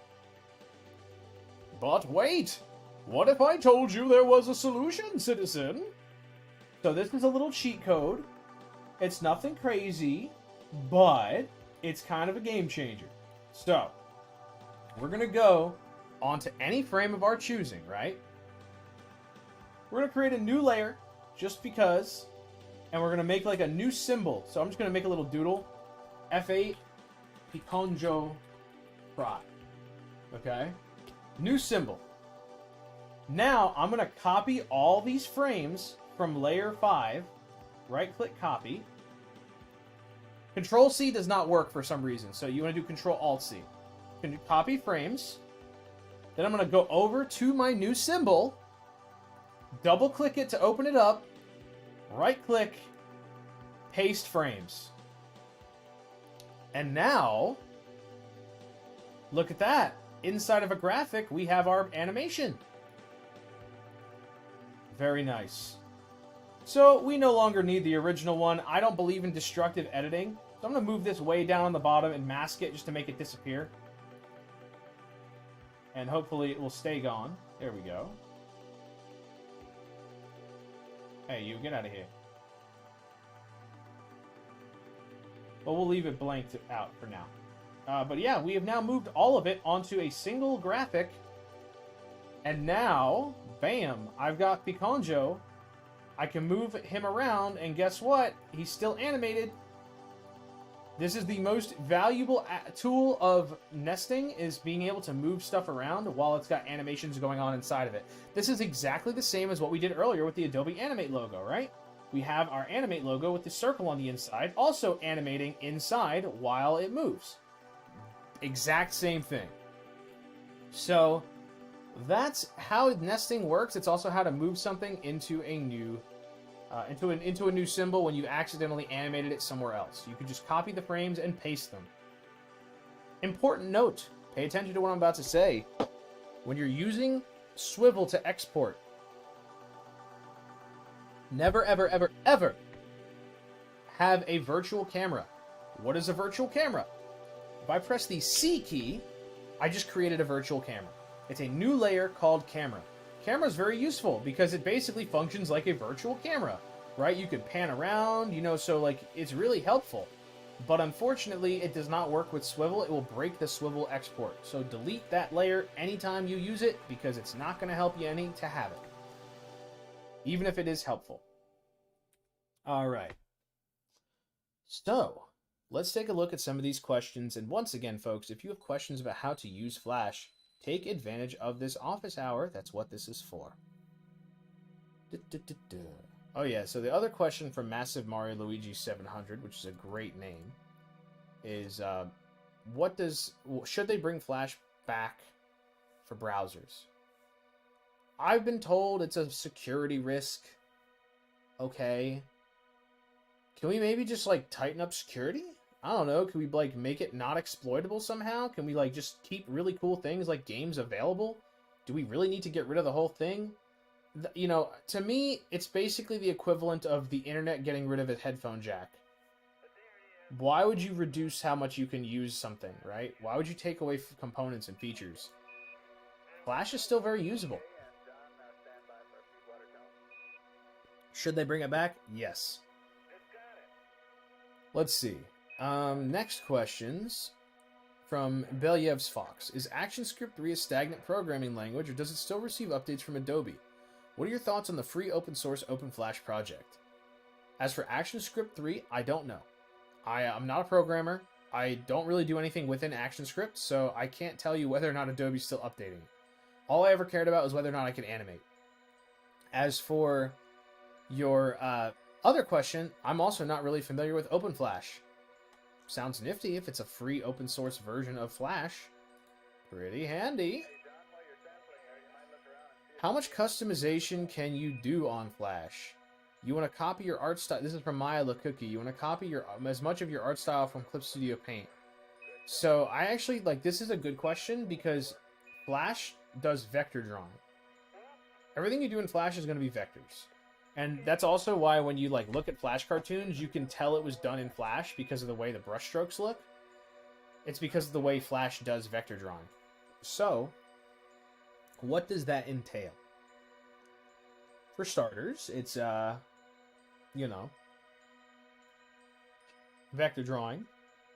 But wait, what if I told you there was a solution, citizen? So this is a little cheat code. It's nothing crazy, but it's kind of a game changer. So, we're gonna go onto any frame of our choosing, right? We're gonna create a new layer, just because, and we're gonna make like a new symbol. So I'm just gonna make a little doodle. F8 Piconjo Fry. Okay? New symbol. Now I'm gonna copy all these frames from layer 5. Right click copy. Control C does not work for some reason, so you want to do Control Alt C. Can copy frames. Then I'm gonna go over to my new symbol. Double click it to open it up. Right click, paste frames. And now, look at that. Inside of a graphic, we have our animation. Very nice. So, we no longer need the original one. I don't believe in destructive editing. So I'm going to move this way down on the bottom and mask it just to make it disappear. And hopefully it will stay gone. There we go. Hey, you, get out of here. But we'll leave it blanked out for now. But yeah, we have now moved all of it onto a single graphic. And now, bam, I've got Piconjo. I can move him around, and guess what? He's still animated. This is the most valuable tool of nesting, is being able to move stuff around while it's got animations going on inside of it. This is exactly the same as what we did earlier with the Adobe Animate logo, right? We have our Animate logo with the circle on the inside, also animating inside while it moves. Exact same thing. So that's how nesting works. It's also how to move something into a new into a new symbol when you accidentally animated it somewhere else. You can just copy the frames and paste them. Important note, pay attention to what I'm about to say. When you're using swivel to export, never, ever, ever, ever have a virtual camera. What is a virtual camera? If I press the C key, I just created a virtual camera. It's a new layer called camera. Camera is very useful because it basically functions like a virtual camera, right? You can pan around, you know, so like it's really helpful. But unfortunately, it does not work with swivel. It will break the swivel export. So delete that layer anytime you use it, because it's not going to help you any to have it, even if it is helpful. All right. So let's take a look at some of these questions. And once again, folks, if you have questions about how to use Flash, take advantage of this office hour. That's what this is for. Oh yeah, so the other question from Massive Mario Luigi 700, which is a great name, is should they bring Flash back for browsers? I've been told it's a security risk. Okay. Can we maybe just like tighten up security? I don't know. Can we like make it not exploitable somehow? Can we like just keep really cool things like games available? Do we really need to get rid of the whole thing? You know, to me, it's basically the equivalent of the internet getting rid of its headphone jack. Why would you reduce how much you can use something, right? Why would you take away components and features? Flash is still very usable. Should they bring it back? Yes. Let's see. Next questions from Belyev's Fox. Is ActionScript 3 a stagnant programming language, or does it still receive updates from Adobe? What are your thoughts on the free open source OpenFlash project? As for ActionScript 3, I don't know. I'm not a programmer. I don't really do anything within ActionScript, so I can't tell you whether or not Adobe's still updating it. All I ever cared about was whether or not I could animate. As for your other question, I'm also not really familiar with OpenFlash. Sounds nifty if it's a free open source version of Flash. Pretty handy. How much customization can you do on Flash? You want to copy your art style. This is from Maya LaCookie. You want to copy as much of your art style from Clip Studio Paint. So I actually, this is a good question because Flash does vector drawing. Everything you do in Flash is going to be vectors. And that's also why when you look at Flash cartoons, you can tell it was done in Flash because of the way the brush strokes look. It's because of the way Flash does vector drawing. So, what does that entail? For starters, it's, vector drawing.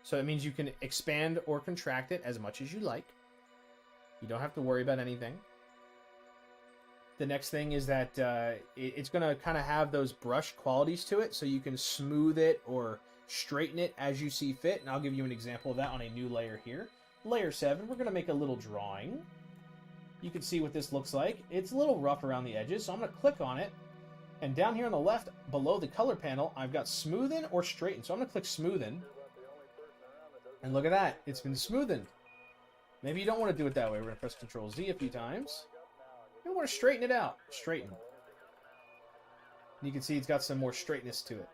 So it means you can expand or contract it as much as you like. You don't have to worry about anything. The next thing is that it's going to kind of have those brush qualities to it, so you can smooth it or straighten it as you see fit. And I'll give you an example of that on a new layer here. Layer 7, we're going to make a little drawing. You can see what this looks like. It's a little rough around the edges, so I'm going to click on it. And down here on the left, below the color panel, I've got smoothen or straighten. So I'm going to click smoothen. And look at that. It's been smoothened. Maybe you don't want to do it that way. We're going to press Control Z a few times. You want to straighten it out. Straighten. You can see it's got some more straightness to it.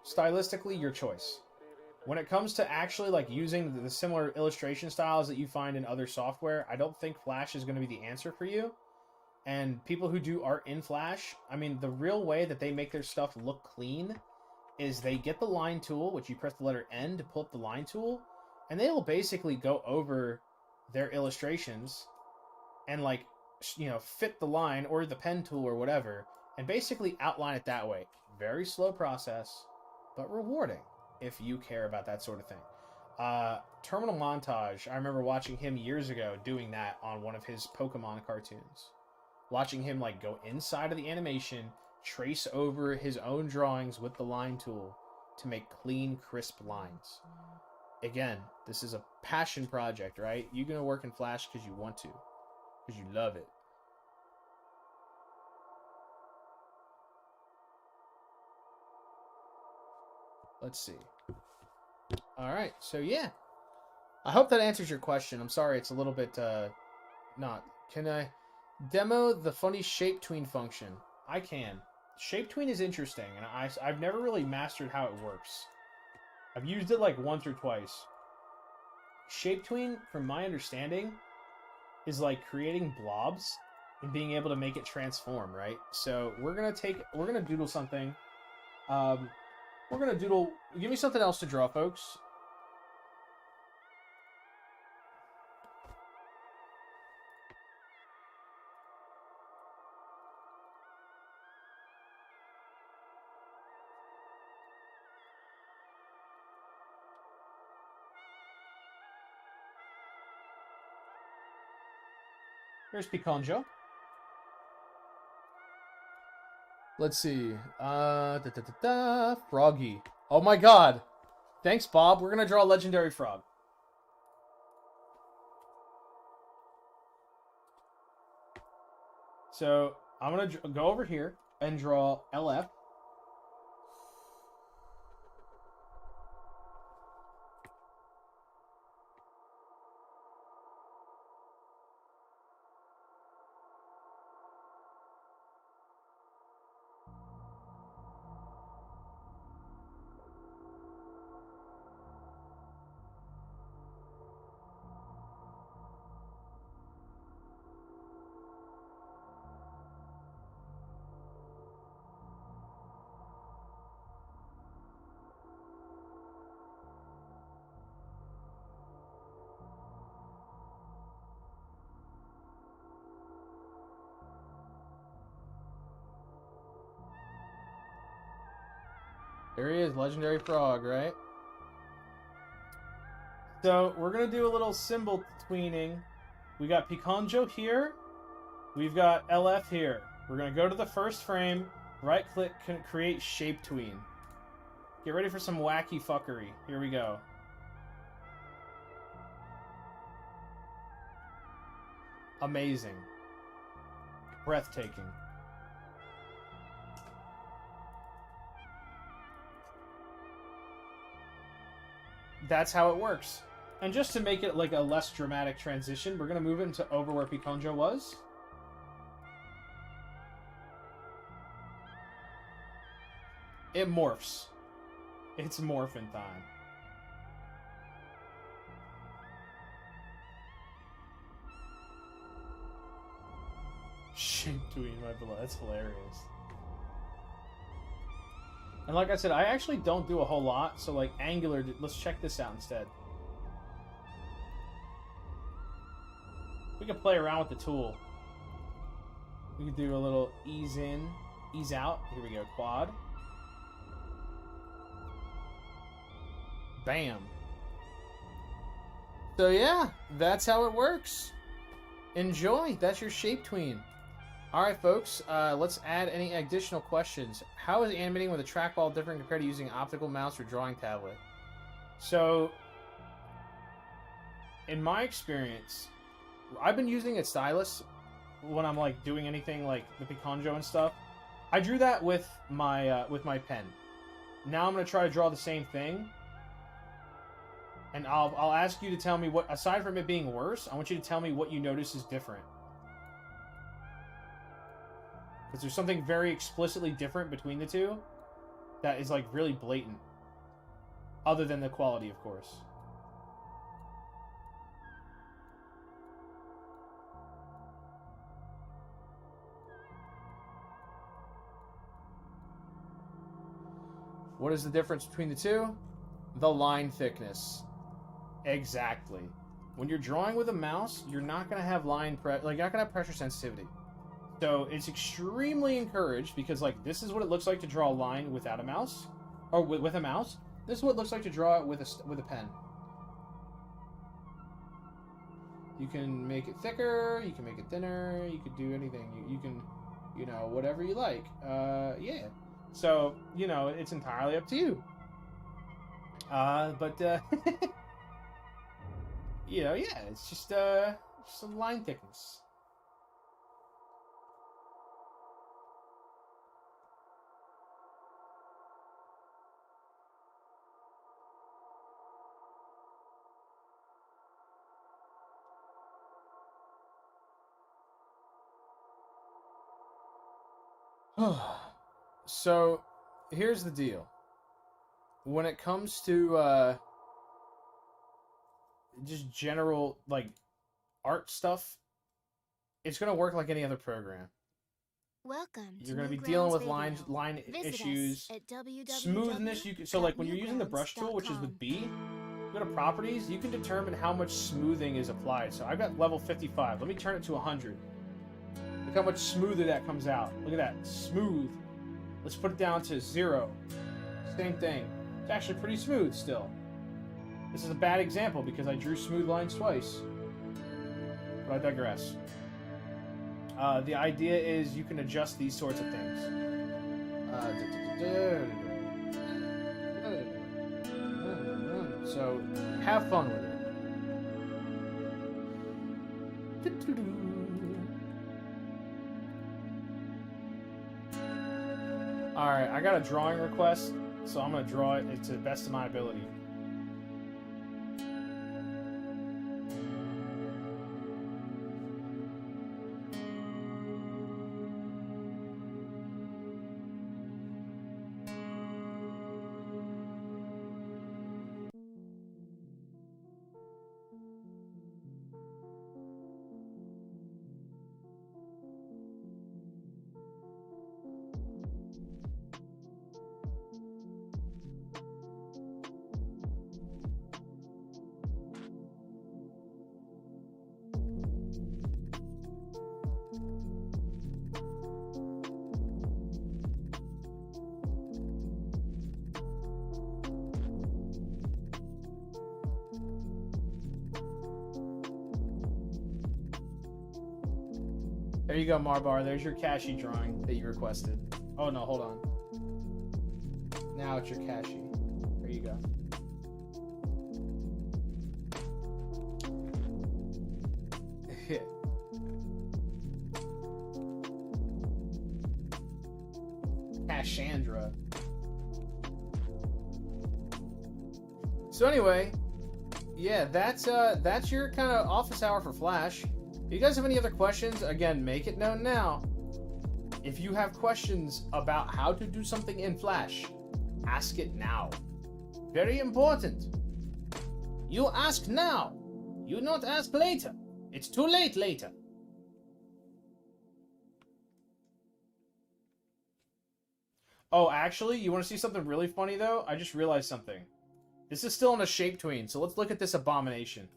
Stylistically, your choice. When it comes to actually using the similar illustration styles that you find in other software, I don't think Flash is going to be the answer for you. And people who do art in Flash, I mean, the real way that they make their stuff look clean is they get the line tool, which you press the letter N to pull up the line tool, and they will basically go over their illustrations and fit the line or the pen tool or whatever, and basically outline it that way. Very slow process, but rewarding if you care about that sort of thing. Terminal Montage, I remember watching him years ago doing that on one of his Pokemon cartoons. Watching him go inside of the animation, trace over his own drawings with the line tool to make clean, crisp lines. Again, this is a passion project, right? You're going to work in Flash because you want to. Because you love it. Let's see. Alright, so yeah. I hope that answers your question. I'm sorry, it's a little bit, not. Can I demo the funny shape tween function? I can. Shape tween is interesting, and I've never really mastered how it works. I've used it once or twice. Shape tween, from my understanding, is creating blobs and being able to make it transform, right? So we're gonna doodle something. We're gonna doodle. Give me something else to draw, folks. Here's Piconjo. Let's see. Froggy. Oh my god. Thanks, Bob. We're gonna draw a legendary frog. So I'm gonna go over here and draw LF. There he is, legendary frog, right? So we're gonna do a little symbol tweening. We got Piconjo here. We've got LF here. We're gonna go to the first frame, right click, create shape tween. Get ready for some wacky fuckery. Here we go. Amazing. Breathtaking. That's how it works. And just to make it like a less dramatic transition, we're going to move it into over where Piconjo was. It morphs. It's morphin' time. Shape tween my below. That's hilarious. And like I said, I actually don't do a whole lot, so like angular, let's check this out instead. We can play around with the tool. We can do a little ease in, ease out. Here we go, quad. Bam. So yeah, that's how it works. Enjoy. That's your shape tween. Alright folks, let's add any additional questions. How is animating with a trackball different compared to using optical mouse or drawing tablet? So, in my experience, I've been using a stylus when I'm like doing anything like the Piconjo and stuff. I drew that with my pen. Now I'm going to try to draw the same thing. And I'll ask you to tell me what, aside from it being worse, I want you to tell me what you notice is different. Because there's something very explicitly different between the two that is like really blatant. Other than the quality, of course. What is the difference between the two? The line thickness. Exactly. When you're drawing with a mouse, you're not going to have you're not going to have pressure sensitivity. So it's extremely encouraged because like this is what it looks like to draw a line without a mouse, or with a mouse. This is what it looks like to draw it with a pen. You can make it thicker, you can make it thinner, you can do anything. You can, you know, whatever you like. Yeah. So you know, it's entirely up to you. You know, yeah, it's just some line thickness. So, here's the deal. When it comes to just general like art stuff, it's gonna work like any other program. Welcome. You're gonna be dealing with line issues, smoothness. So like when you're using the brush tool, which is with B, you go to properties. You can determine how much smoothing is applied. So I've got level 55. Let me turn it to 100. Look how much smoother that comes out. Look at that, smooth. Let's put it down to 0. Same thing. It's actually pretty smooth still. This is a bad example because I drew smooth lines twice. But I digress. The idea is you can adjust these sorts of things. So have fun with it. Alright, I got a drawing request, so I'm going to draw it to the best of my ability. There you go, Marbar. There's your Kashi drawing that you requested. Oh, no, hold on. Now it's your Kashi. There you go. Cashandra. So anyway, yeah, that's your kind of office hour for Flash. If you guys have any other questions, again, make it known now. If you have questions about how to do something in Flash, ask it now. Very important. You ask now. You not ask later. It's too late later. Oh, actually, you want to see something really funny, though? I just realized something. This is still in a shape tween, so let's look at this abomination.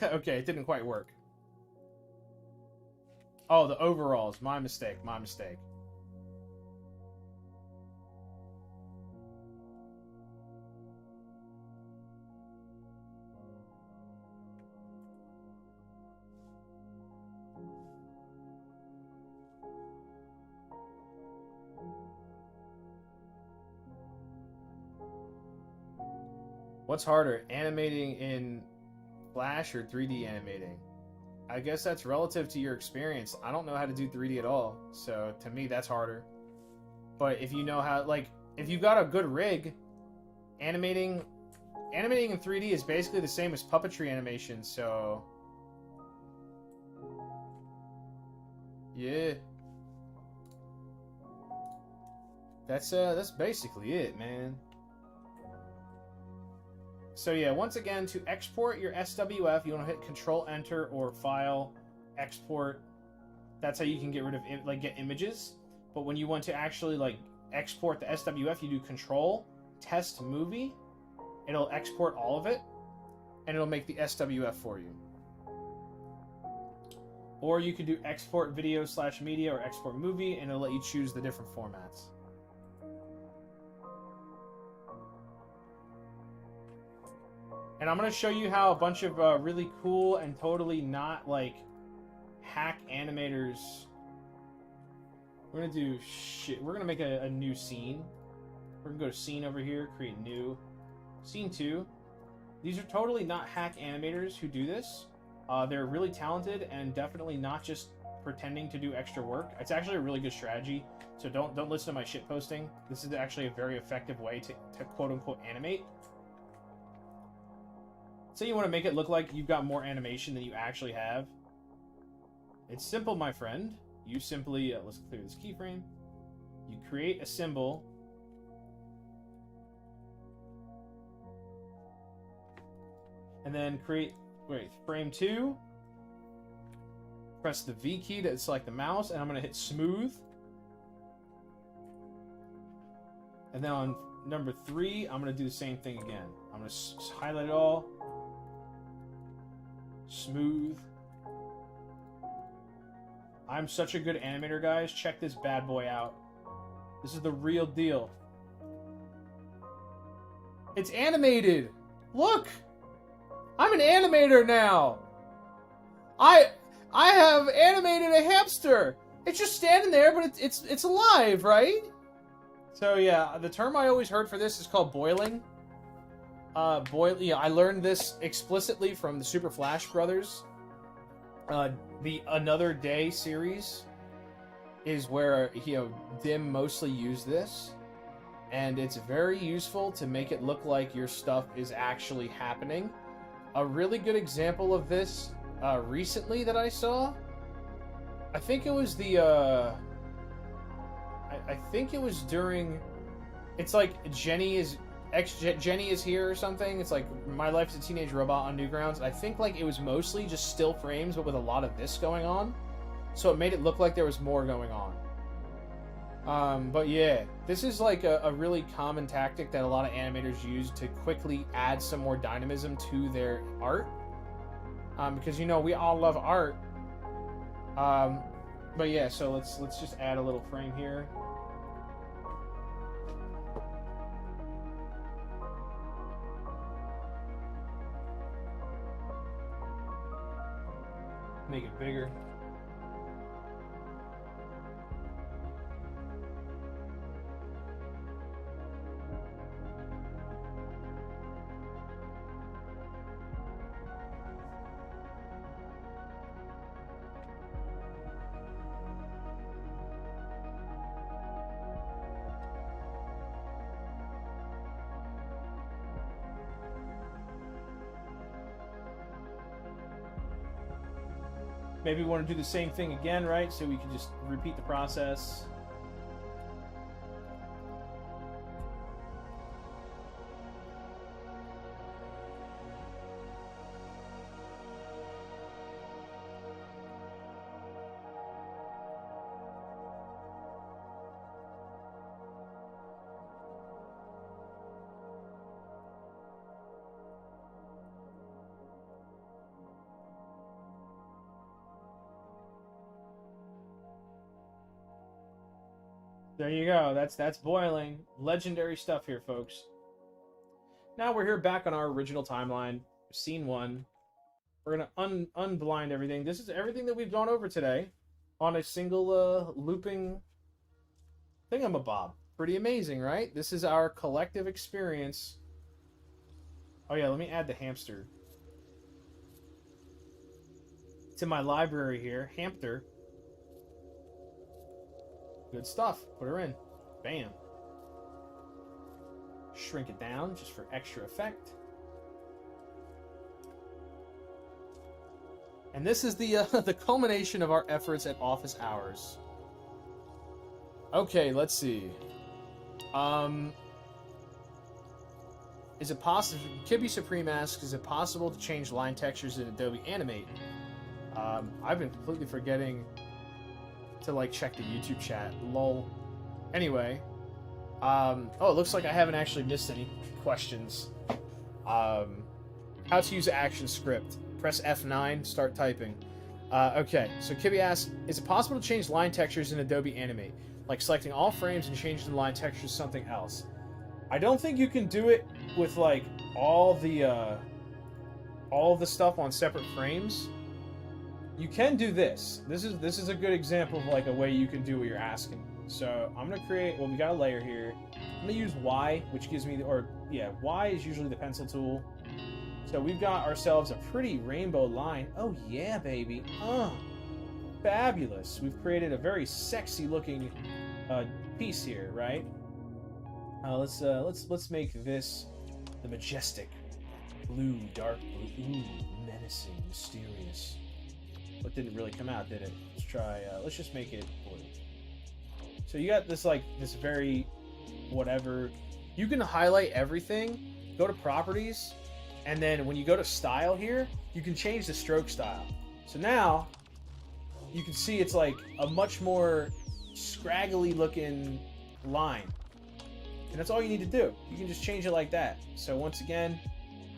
Okay, it didn't quite work. Oh, the overalls. My mistake, my mistake. What's harder, animating in Flash or 3D animating? I guess that's relative to your experience. I don't know how to do 3D at all, so to me that's harder. But if you know how, like, if you've got a good rig, animating in 3D is basically the same as puppetry animation, so yeah. That's basically it, man. So yeah, once again, to export your SWF, you want to hit Control-Enter or File, Export. That's how you can get rid of, like, get images. But when you want to actually, like, export the SWF, you do Control, Test Movie. It'll export all of it, and it'll make the SWF for you. Or you could do Export Video/Media or Export Movie, and it'll let you choose the different formats. And I'm going to show you how a bunch of really cool and totally not, like, hack animators... We're going to do shit. We're going to make a new scene. We're going to go to Scene over here, create New. Scene 2. These are totally not hack animators who do this. They're really talented and definitely not just pretending to do extra work. It's actually a really good strategy, so don't listen to my shit posting. This is actually a very effective way to quote-unquote animate. Say you want to make it look like you've got more animation than you actually have. It's simple, my friend. You simply, let's clear this keyframe. You create a symbol. And then frame 2. Press the V key to select the mouse, and I'm going to hit smooth. And then on number 3, I'm going to do the same thing again. I'm going to highlight it all. Smooth. I'm such a good animator, guys. Check this bad boy out. This is the real deal. It's animated. Look! I'm an animator now. I I have animated a hamster. It's just standing there, but it's alive, right? So yeah, the term I always heard for this is called boiling. Yeah, I learned this explicitly from the Super Flash Brothers. The Another Day series is where Dim mostly used this, and it's very useful to make it look like your stuff is actually happening. A really good example of this recently that I saw, I think it was the I think it was during, it's like Jenny is here or something. It's like My Life's a Teenage Robot on Newgrounds. I think like it was mostly just still frames, but with a lot of this going on, so it made it look like there was more going on. But yeah, this is like a really common tactic that a lot of animators use to quickly add some more dynamism to their art. Because we all love art. But yeah, so let's just add a little frame here. Make it bigger. Maybe we want to do the same thing again, right? So we can just repeat the process. There you go. That's boiling. Legendary stuff here, folks. Now we're here back on our original timeline, scene 1. We're gonna unblind everything. This is everything that we've gone over today on a single looping thingamabob. Pretty amazing, right? This is our collective experience. Oh yeah, let me add the hamster to my library here. Hamster. Good stuff. Put her in. Bam. Shrink it down just for extra effect. And this is the the culmination of our efforts at office hours. Okay, let's see. Is it possible? Kibby Supreme asks, is it possible to change line textures in Adobe Animate? I've been completely forgetting to like check the YouTube chat. Lol. Anyway, oh, it looks like I haven't actually missed any questions. How to use action script? Press F9, start typing. Okay, so Kibby asks, is it possible to change line textures in Adobe Animate? Like selecting all frames and changing the line textures to something else. I don't think you can do it with like all the stuff on separate frames. You can do this. This is a good example of like a way you can do what you're asking. So I'm gonna create. Well, we got a layer here. I'm gonna use Y, which gives me Y is usually the pencil tool. So we've got ourselves a pretty rainbow line. Oh yeah, baby. Fabulous. We've created a very sexy looking piece here, right? Let's make this the majestic blue, dark blue. Ooh, menacing, mysterious. But didn't really come out, did it? Let's try, let's just make it blue. So you got this, like, this very whatever. You can highlight everything, go to properties, and then when you go to style here, you can change the stroke style. So now, you can see it's like a much more scraggly looking line. And that's all you need to do. You can just change it like that. So once again,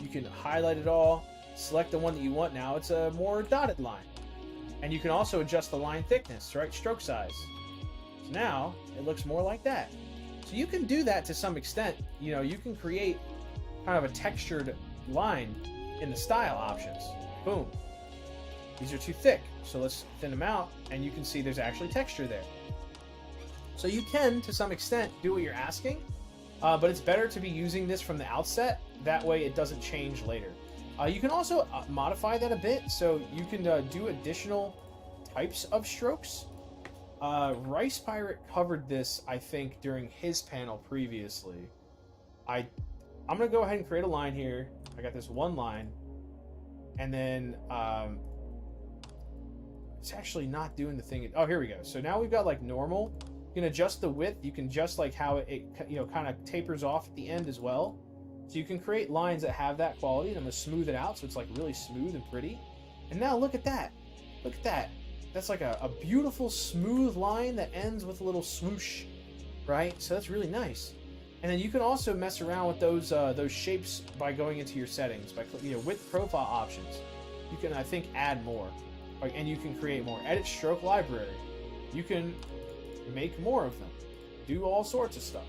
you can highlight it all, select the one that you want. Now it's a more dotted line. And you can also adjust the line thickness, right? Stroke size. So now it looks more like that. So you can do that to some extent. You know, you can create kind of a textured line in the style options. Boom. These are too thick, so let's thin them out, and you can see there's actually texture there. So you can, to some extent, do what you're asking, but it's better to be using this from the outset. That way it doesn't change later. You can also modify that a bit, so you can do additional types of strokes. Rice Pirate covered this, I think, during his panel previously. I'm going to go ahead and create a line here. I got this one line, and then it's actually not doing the thing. Oh, here we go. So now we've got like normal. You can adjust the width. You can adjust like how it kind of tapers off at the end as well. So you can create lines that have that quality. And I'm going to smooth it out so it's like really smooth and pretty. And now look at that. Look at that. That's like a beautiful smooth line that ends with a little swoosh, right? So that's really nice. And then you can also mess around with those shapes by going into your settings, by width profile options. You can, I think, add more, and you can create more. Edit stroke library. You can make more of them. Do all sorts of stuff.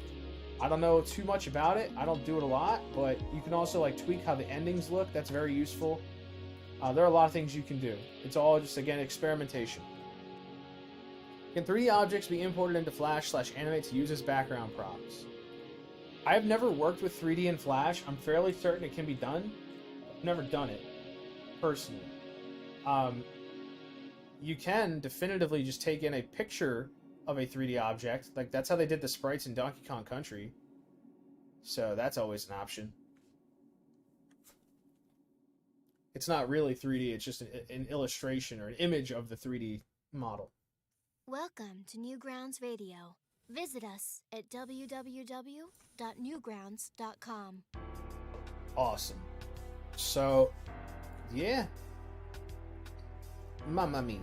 I don't know too much about it. I don't do it a lot, but you can also like tweak how the endings look. That's very useful. There are a lot of things you can do. It's all just, again, experimentation. Can 3D objects be imported into Flash/Animate to use as background props? I've never worked with 3D in Flash. I'm fairly certain it can be done. I've never done it, personally. You can definitively just take in a picture of a 3D object. Like, that's how they did the sprites in Donkey Kong Country. So that's always an option. It's not really 3D, it's just an illustration or an image of the 3D model. Welcome to Newgrounds Radio. Visit us at www.newgrounds.com. Awesome. So, yeah. Mamma mia.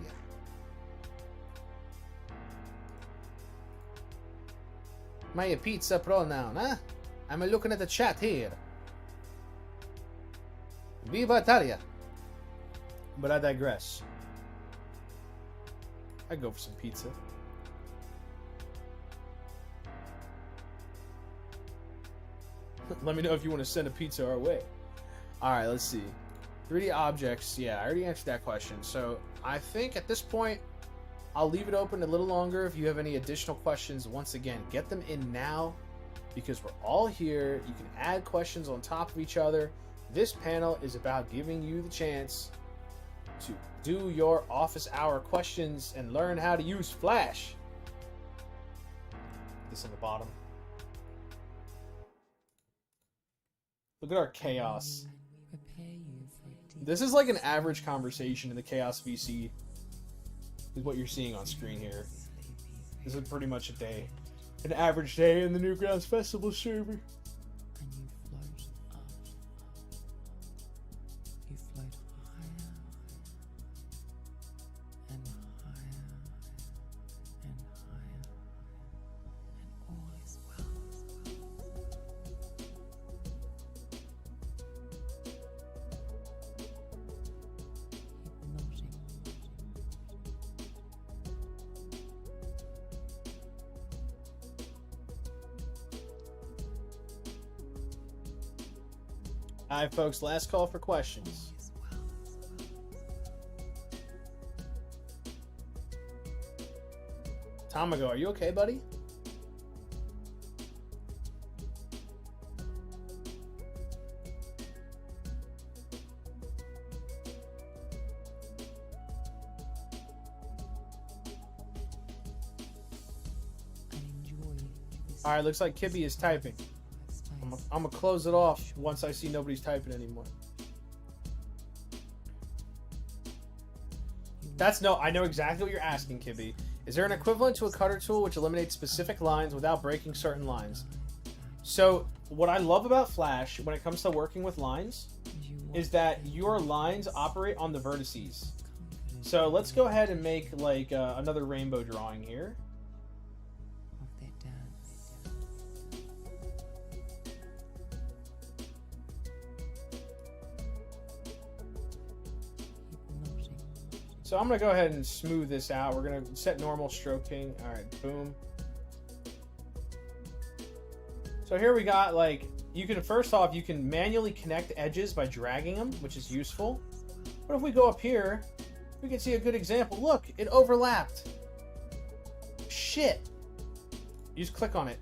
My pizza pronoun, huh? I'm looking at the chat here. Viva Italia. But I digress. I'd go for some pizza. Let me know if you want to send a pizza our way. Alright, let's see. 3D objects. Yeah, I already answered that question. So, I think at this point, I'll leave it open a little longer. If you have any additional questions, once again, get them in now. Because we're all here. You can add questions on top of each other. This panel is about giving you the chance to do your office hour questions and learn how to use Flash. This on the bottom. Look at our chaos. This is like an average conversation in the Chaos VC. Is what you're seeing on screen here. This is pretty much a day. An average day in the Newgrounds Festival server. Alright, folks, last call for questions. Tomago, are you okay, buddy? Alright, looks like Kibby is typing. I'm gonna close it off once I see nobody's typing anymore. I know exactly what you're asking, Kibby. Is there an equivalent to a cutter tool which eliminates specific lines without breaking certain lines? So, what I love about Flash when it comes to working with lines is that your lines operate on the vertices. So let's go ahead and make like another rainbow drawing here. So I'm going to go ahead and smooth this out. We're going to set normal stroking. All right, boom. So here we got, like, you can, first off, you can manually connect edges by dragging them, which is useful. But if we go up here we can see a good example. Look, it overlapped. Shit. You just click on it.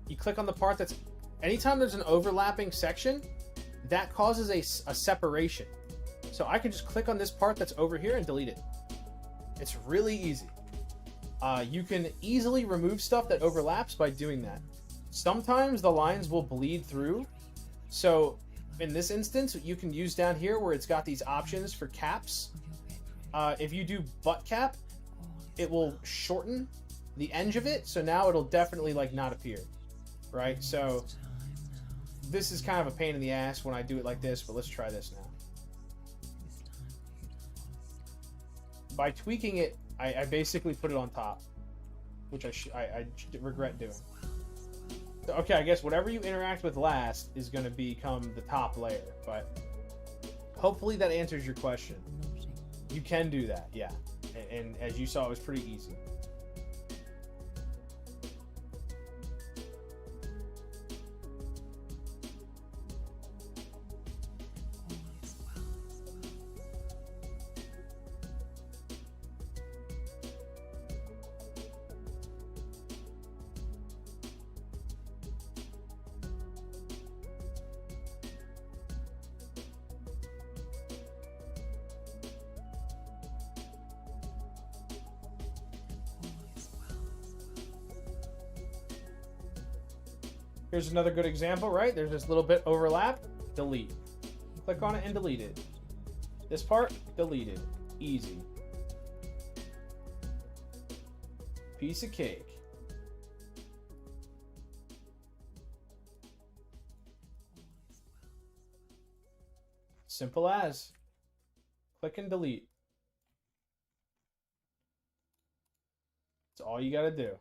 You click on the part that's... Anytime there's an overlapping section, that causes a separation. So I can just click on this part that's over here and delete it. It's really easy. You can easily remove stuff that overlaps by doing that. Sometimes the lines will bleed through. So in this instance, you can use down here where it's got these options for caps. If you do butt cap, it will shorten the edge of it. So now it'll definitely like not appear. Right? So this is kind of a pain in the ass when I do it like this, but let's try this now. By tweaking it, I basically put it on top, which I regret doing. So, okay, I guess whatever you interact with last is going to become the top layer, but hopefully that answers your question. You can do that, yeah. And as you saw, it was pretty easy. Here's another good example, right? There's this little bit overlap, delete. Click on it and delete it. This part, deleted. Easy. Piece of cake. Simple as. Click and delete. That's all you gotta do.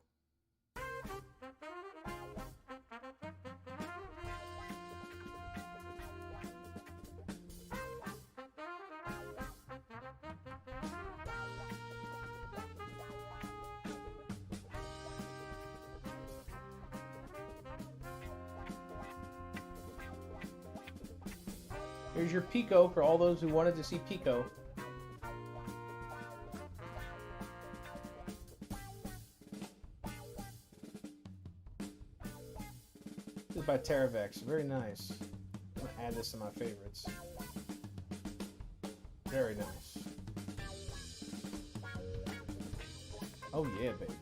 Here's your Pico for all those who wanted to see Pico. This is by Terravex. Very nice. I'm going to add this to my favorites. Very nice. Oh yeah, baby.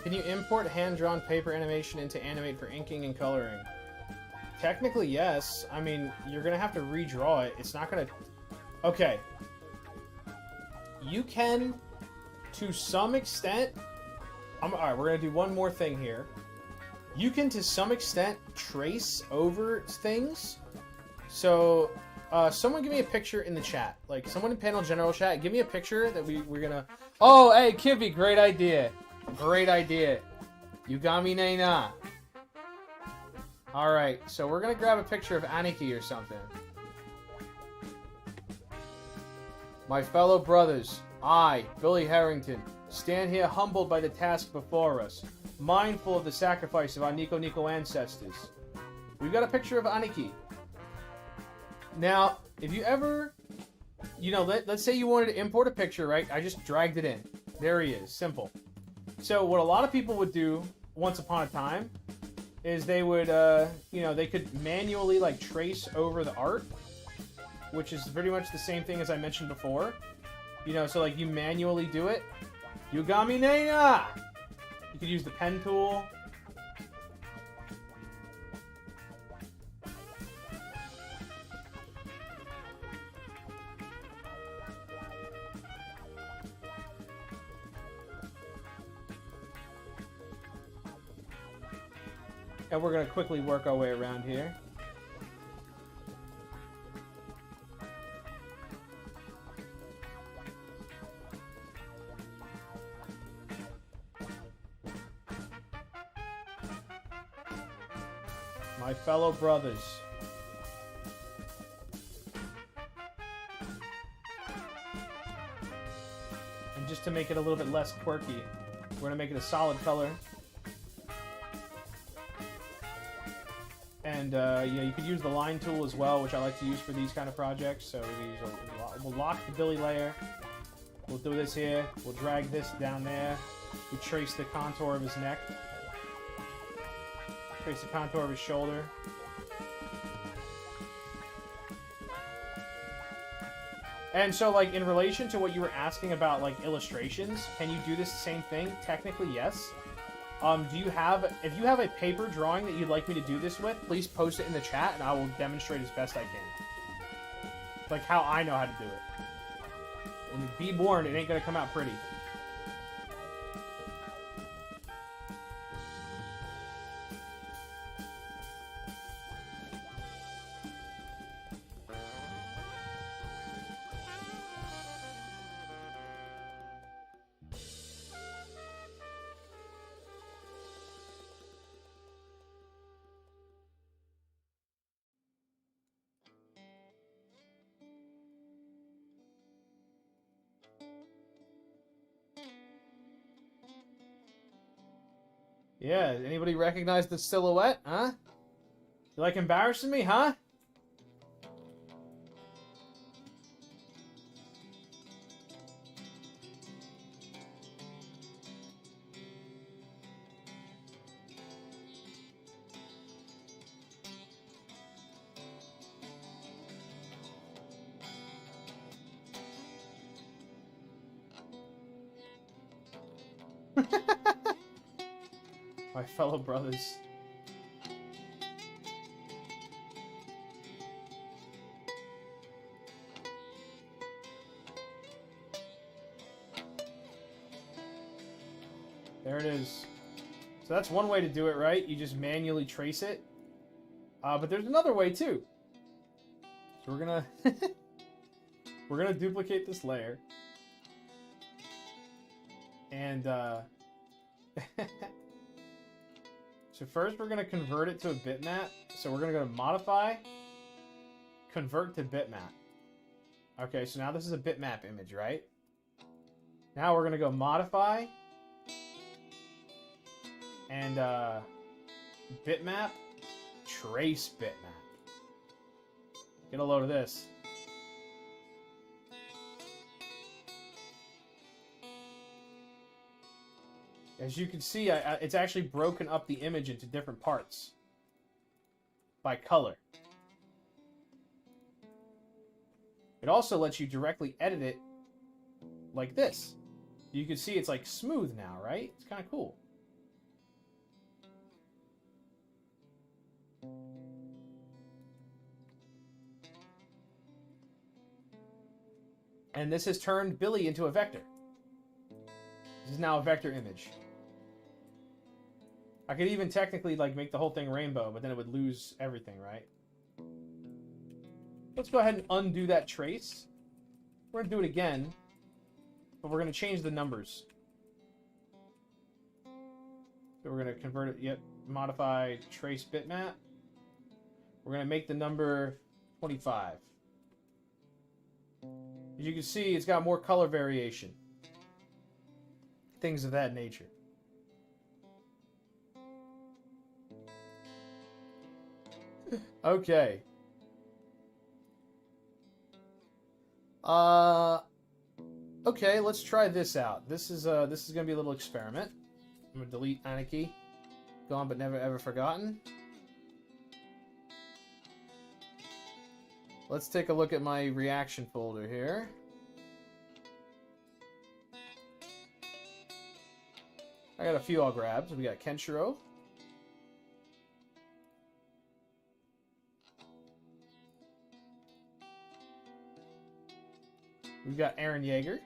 Can you import hand-drawn paper animation into Animate for inking and coloring? Technically, yes. I mean, you're going to have to redraw it. It's not going to... Okay. You can, to some extent... Alright, we're going to do one more thing here. You can, to some extent, trace over things. So, someone give me a picture in the chat. Like, someone in panel general chat, give me a picture that we're going to... Oh, hey, Kivy, great idea. Great idea. Yugami ne na. Alright, so we're gonna grab a picture of Aniki or something. My fellow brothers, I, Billy Harrington, stand here humbled by the task before us, mindful of the sacrifice of our Nico Nico ancestors. We've got a picture of Aniki. Now, if you ever, you know, let's say you wanted to import a picture, right? I just dragged it in. There he is. Simple. So what a lot of people would do once upon a time is they would, you know, they could manually like trace over the art, which is pretty much the same thing as I mentioned before. You know, so like you manually do it. Yugami ne na! You could use the pen tool. And we're going to quickly work our way around here. My fellow brothers. And just to make it a little bit less quirky, We're going to make it a solid color. And yeah, you could use the line tool as well, which I like to use for these kind of projects. So we'll lock the Billy layer. We'll do this here. We'll drag this down there. We trace the contour of his neck. Trace the contour of his shoulder. And so, like, in relation to what you were asking about, like, illustrations, can you do this same thing? Technically, yes. If you have a paper drawing that you'd like me to do this with, please post it in the chat, and I will demonstrate as best I can. Like, how I know how to do it. And be warned, it ain't gonna come out pretty. Yeah, anybody recognize the silhouette, huh? You like embarrassing me, huh? My fellow brothers. There it is. So that's one way to do it, right? You just manually trace it. But there's another way too. So we're gonna we're gonna duplicate this layer. And so first we're going to convert it to a bitmap. So we're going to go to Modify, Convert to Bitmap. Okay, so now this is a bitmap image, right? Now we're going to go Modify, and Bitmap, Trace Bitmap. Get a load of this. As you can see, it's actually broken up the image into different parts by color. It also lets you directly edit it like this. You can see it's like smooth now, right? It's kind of cool. And this has turned Billy into a vector. This is now a vector image. I could even technically like make the whole thing rainbow, but then it would lose everything, right? Let's go ahead and undo that trace. We're going to do it again, but we're going to change the numbers. So we're going to convert it, yep, modify trace bitmap. We're going to make the number 25. As you can see, it's got more color variation. Things of that nature. Okay. Okay, let's try this out. This is gonna be a little experiment. I'm gonna delete Anarchy. Gone but never ever forgotten. Let's take a look at my reaction folder here. I got a few I'll grab. So we got Kenshiro. We've got Aaron Yeager.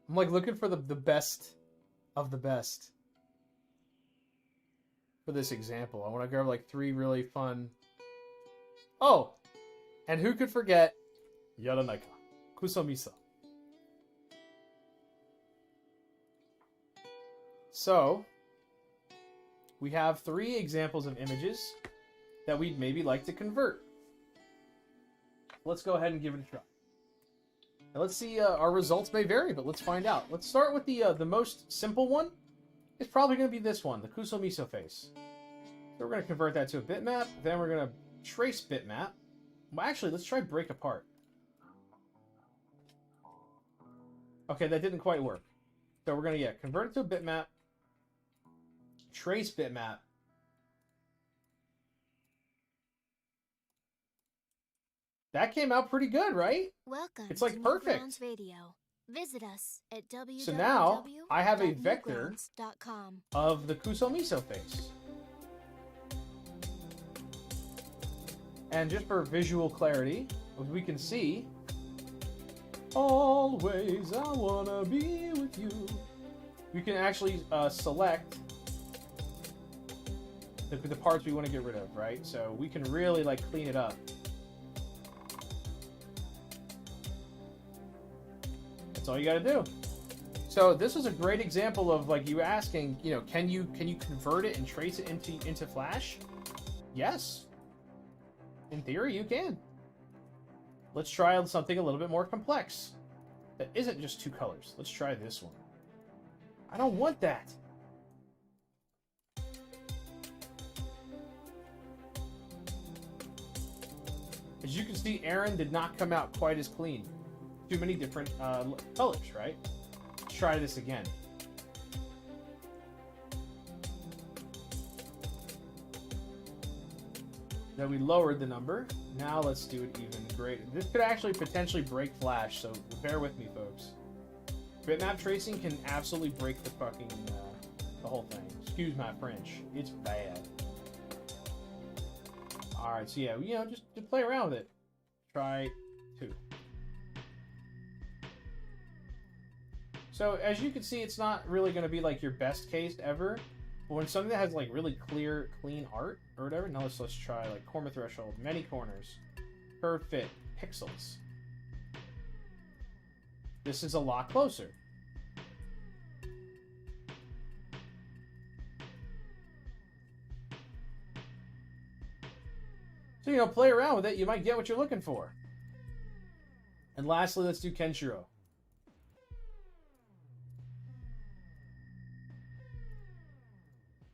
I'm like looking for the best of the best for this example. I want to grab like 3 really fun. Oh, and who could forget Yaranaka Kusomisa? So, we have 3 examples of images that we'd maybe like to convert. Let's go ahead and give it a try. Now let's see, our results may vary, but let's find out. Let's start with the most simple one. It's probably going to be this one, the Kuso Miso face. So we're going to convert that to a bitmap. Then we're going to trace bitmap. Well, actually, let's try break apart. Okay, that didn't quite work. So we're going to, convert it to a bitmap. Trace bitmap. That came out pretty good, right? Welcome it's like to perfect. Newgrounds Radio. Visit us at www.newgrounds.com. So now I have a vector of the Kuso Miso face. And just for visual clarity, as we can see, always I wanna be with you. We can actually select the parts we want to get rid of, right? So we can really like clean it up. That's all you got to do. So this is a great example of like you asking, you know, can you convert it and trace it into Flash? Yes. In theory, you can. Let's try something a little bit more complex. That isn't just 2 colors. Let's try this one. I don't want that. As you can see, Aaron did not come out quite as clean. Too many different colors, right? Let's try this again. Then we lowered the number. Now let's do it even greater. This could actually potentially break Flash, so bear with me, folks. Bitmap tracing can absolutely break the fucking, the whole thing. Excuse my French. It's bad. Alright, so yeah, you know, just to play around with it. Try 2. So, as you can see, it's not really going to be like your best case ever. But when something that has like really clear, clean art or whatever, now let's try like Corner Threshold, many corners, curve fit, pixels. This is a lot closer. So, you know, play around with it. You might get what you're looking for. And lastly, let's do Kenshiro.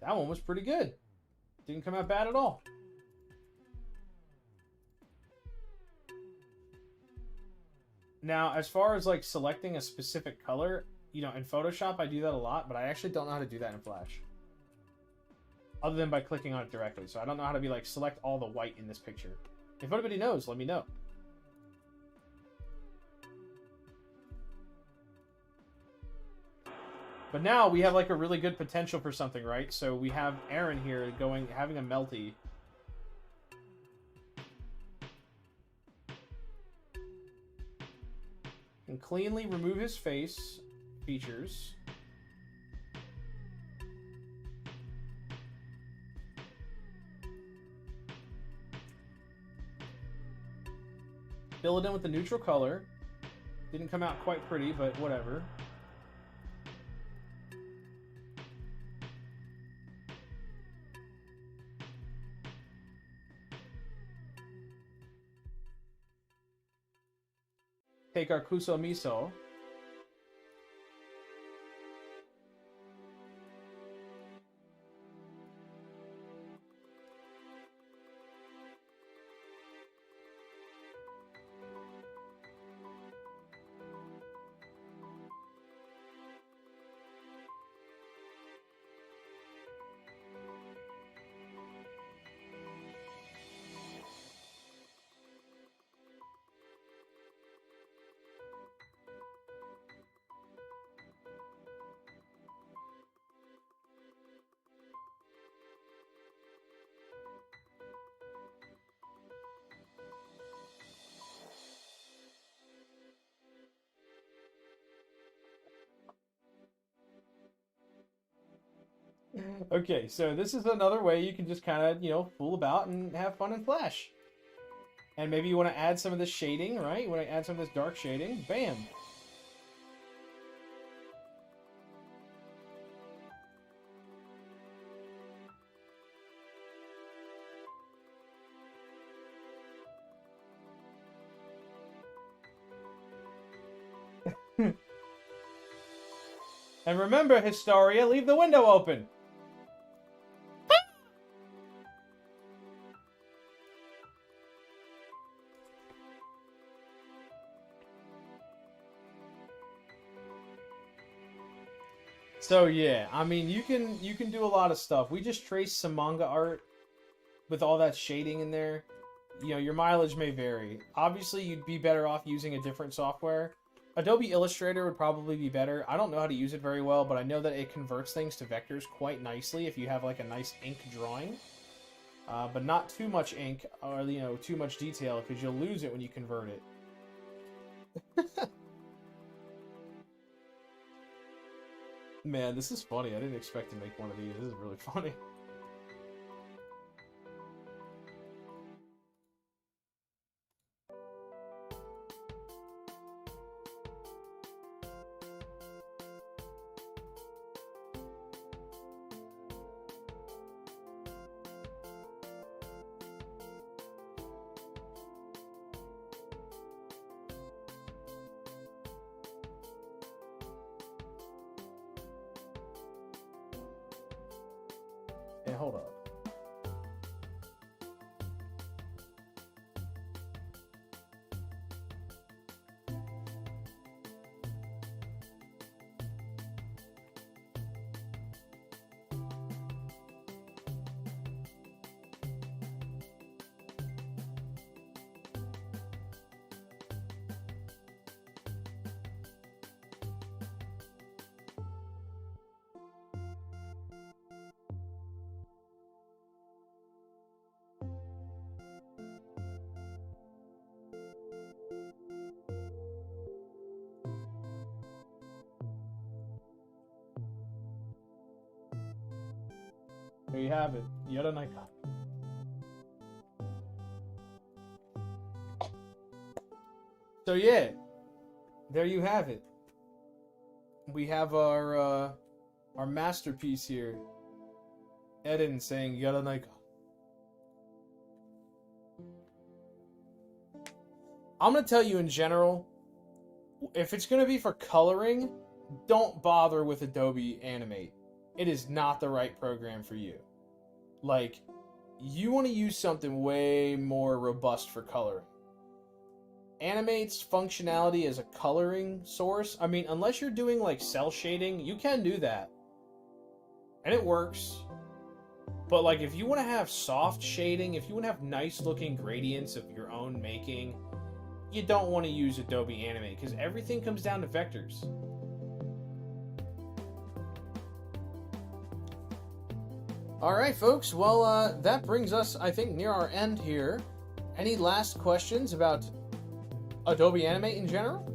That one was pretty good. Didn't come out bad at all. Now, as far as like selecting a specific color, you know, in Photoshop I do that a lot, but I actually don't know how to do that in Flash. Other than by clicking on it directly. So I don't know how to be like, select all the white in this picture. If anybody knows, let me know. But now we have like a really good potential for something, right? So we have Aaron here having a melty. And cleanly remove his face features. Fill it in with the neutral color. Didn't come out quite pretty, but whatever. Take our Kuso Miso. Okay, so this is another way you can just kind of, you know, fool about and have fun in Flash. And maybe you want to add some of this shading, right? You want to add some of this dark shading. Bam! And remember, Historia, leave the window open. So yeah, I mean, you can do a lot of stuff. We just traced some manga art with all that shading in there. You know, your mileage may vary. Obviously, you'd be better off using a different software. Adobe Illustrator would probably be better. I don't know how to use it very well, but I know that it converts things to vectors quite nicely if you have like a nice ink drawing. But not too much ink or, you know, too much detail, because you'll lose it when you convert it. Man, this is funny. I didn't expect to make one of these. This is really funny. Hey, hold up. There you have it. Yada Nikon. So yeah, there you have it. We have our masterpiece here. Eden saying Yada Nikon. I'm gonna tell you in general, if it's gonna be for coloring, don't bother with Adobe Animate. It is not the right program for you. Like, you want to use something way more robust for coloring. Animate's functionality as a coloring source, I mean, unless you're doing like cell shading, you can do that. And it works. But like, if you want to have soft shading, if you want to have nice looking gradients of your own making, you don't want to use Adobe Animate, because everything comes down to vectors. Alright, folks, well, that brings us, I think, near our end here. Any last questions about Adobe Animate in general?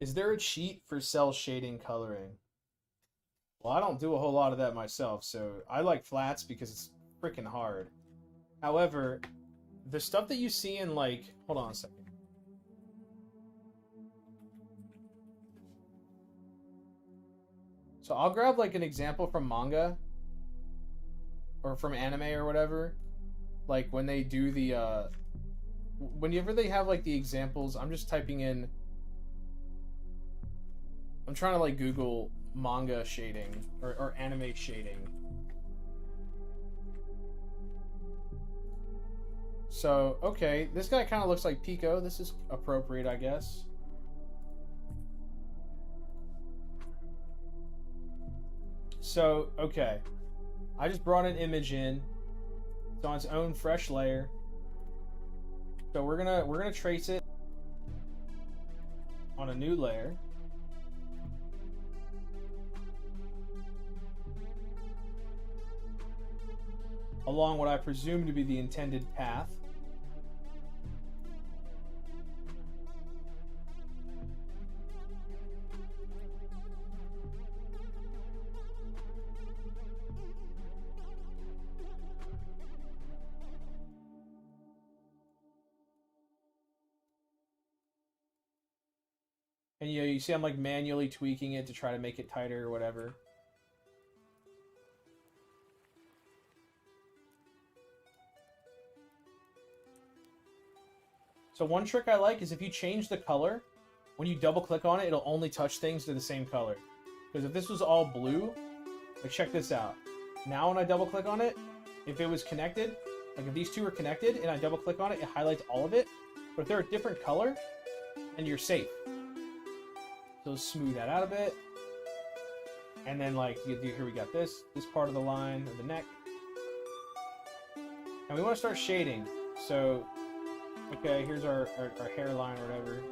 Is there a cheat for cell shading coloring? Well, I don't do a whole lot of that myself, so I like flats because it's freaking hard. However, the stuff that you see in, like... Hold on a second. So I'll grab, like, an example from manga. Or from anime or whatever. Like, when they do the, whenever they have, like, the examples, I'm just typing in... I'm trying to, like, Google manga shading, or anime shading. So, okay, this guy kind of looks like Pico. This is appropriate, I guess. So, okay. I just brought an image in. It's on its own fresh layer. So we're gonna trace it on a new layer. Along what I presume to be the intended path. And you see I'm like manually tweaking it to try to make it tighter or whatever. So one trick I like is if you change the color, when you double click on it, it'll only touch things to the same color. Because if this was all blue, like check this out. Now when I double click on it, if it was connected, like if these two are connected and I double click on it, it highlights all of it. But if they're a different color, then you're safe. So smooth that out a bit. And then like, here we got this part of the line of the neck. And we want to start shading. So, okay, here's our hairline or whatever.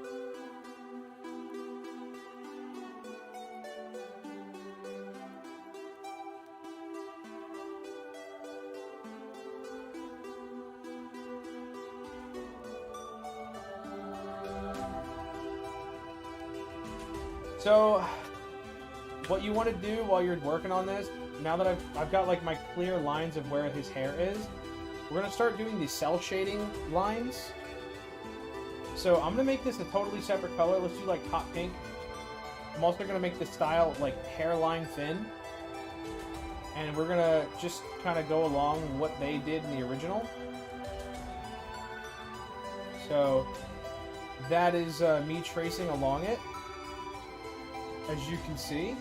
So, what you want to do while you're working on this, now that I've got like my clear lines of where his hair is, we're going to start doing the cell shading lines. So I'm going to make this a totally separate color. Let's do like hot pink. I'm also going to make this style like hairline thin. And we're going to just kind of go along what they did in the original. So that is me tracing along it, as you can see.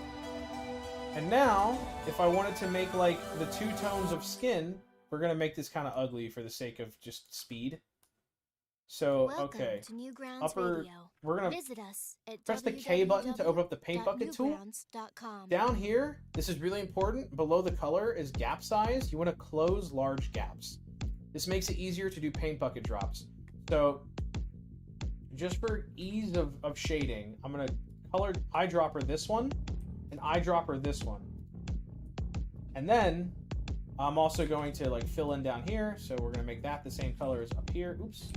And now, if I wanted to make like the two tones of skin, we're going to make this kind of ugly for the sake of just speed. So, Welcome okay, to Newgrounds upper, Radio. we're going to Visit us at press the K button to open up the paint bucket tool. www.newgrounds.com. Down here, this is really important, below the color is gap size. You want to close large gaps. This makes it easier to do paint bucket drops. So, just for ease of shading, I'm going to color eyedropper this one, and eyedropper this one. And then, I'm also going to like fill in down here, so we're going to make that the same color as up here. Oops.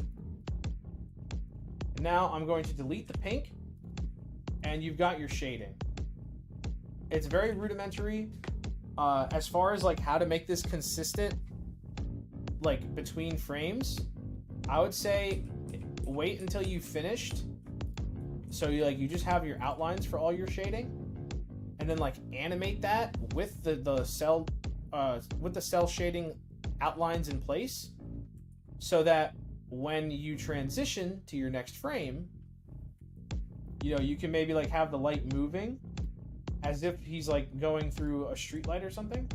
And now I'm going to delete the pink, and you've got your shading. It's very rudimentary. As far as like how to make this consistent, like between frames, I would say wait until you've finished. So you just have your outlines for all your shading, and then like animate that with the cell shading outlines in place, so that when you transition to your next frame, you can maybe like have the light moving as if he's like going through a street light or something.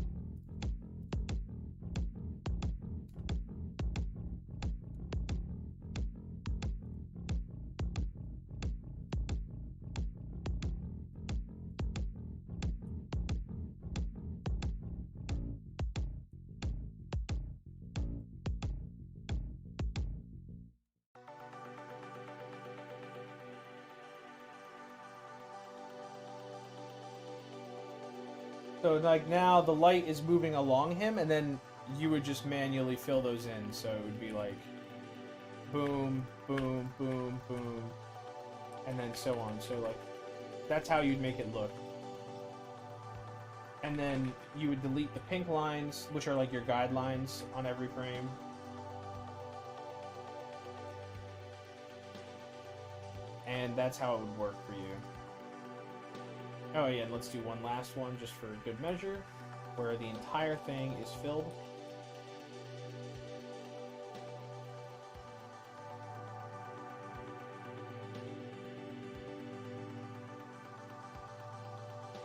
So like now the light is moving along him, and then you would just manually fill those in. So it would be like boom, boom, boom, boom, and then so on. So like that's how you'd make it look. And then you would delete the pink lines, which are like your guidelines on every frame. And that's how it would work for you. Oh yeah, and let's do one last one just for good measure, where the entire thing is filled.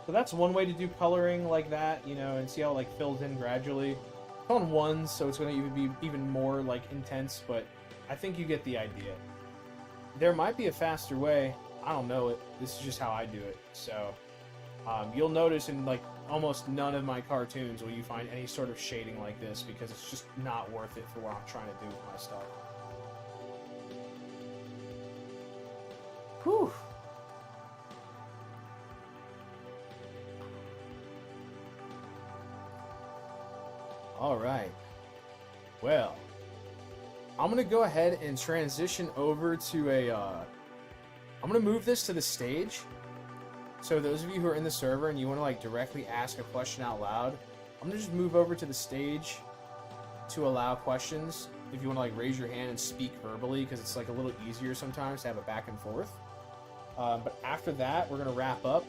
So that's one way to do coloring like that, and see how it like fills in gradually. It's on ones, so it's going to be even more like intense, but I think you get the idea. There might be a faster way. I don't know it. This is just how I do it. So you'll notice in like almost none of my cartoons will you find any sort of shading like this, because it's just not worth it for what I'm trying to do with my stuff. Whew. All right. Well, I'm going to go ahead and transition over to I'm going to move this to the stage. So those of you who are in the server and you want to like directly ask a question out loud, I'm going to just move over to the stage to allow questions. If you want to like raise your hand and speak verbally, because it's like a little easier sometimes to have a back and forth. But after that, we're going to wrap up.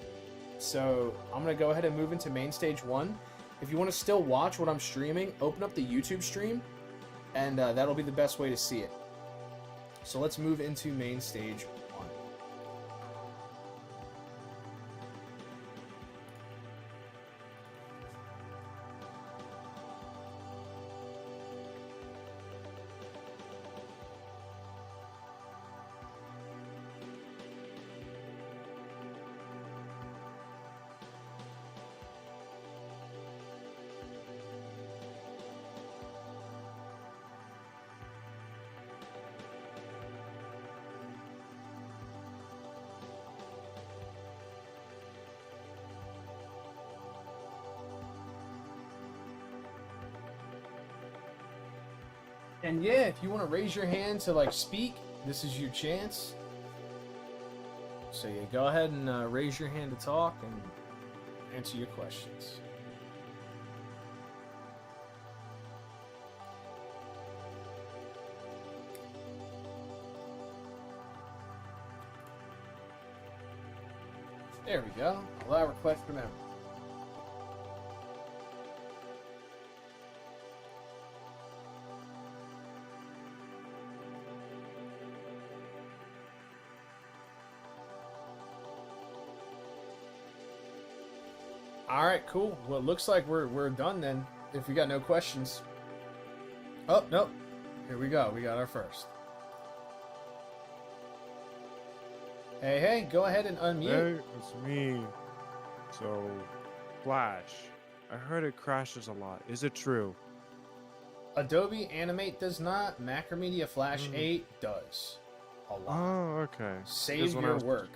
So I'm going to go ahead and move into main stage 1. If you want to still watch what I'm streaming, open up the YouTube stream, and that'll be the best way to see it. So let's move into main stage 1. And yeah, if you want to raise your hand to like speak, this is your chance. So yeah, go ahead and raise your hand to talk and answer your questions. There we go. Allow request for memory. All right, cool. Well, it looks like we're done then. If we got no questions. Oh, nope. Here we go. We got our first. Hey, hey, go ahead and unmute. Hey, it's me. So, Flash. I heard it crashes a lot. Is it true? Adobe Animate does not. Macromedia Flash 8 does. A lot. Oh, okay. Save Because when I your was- work.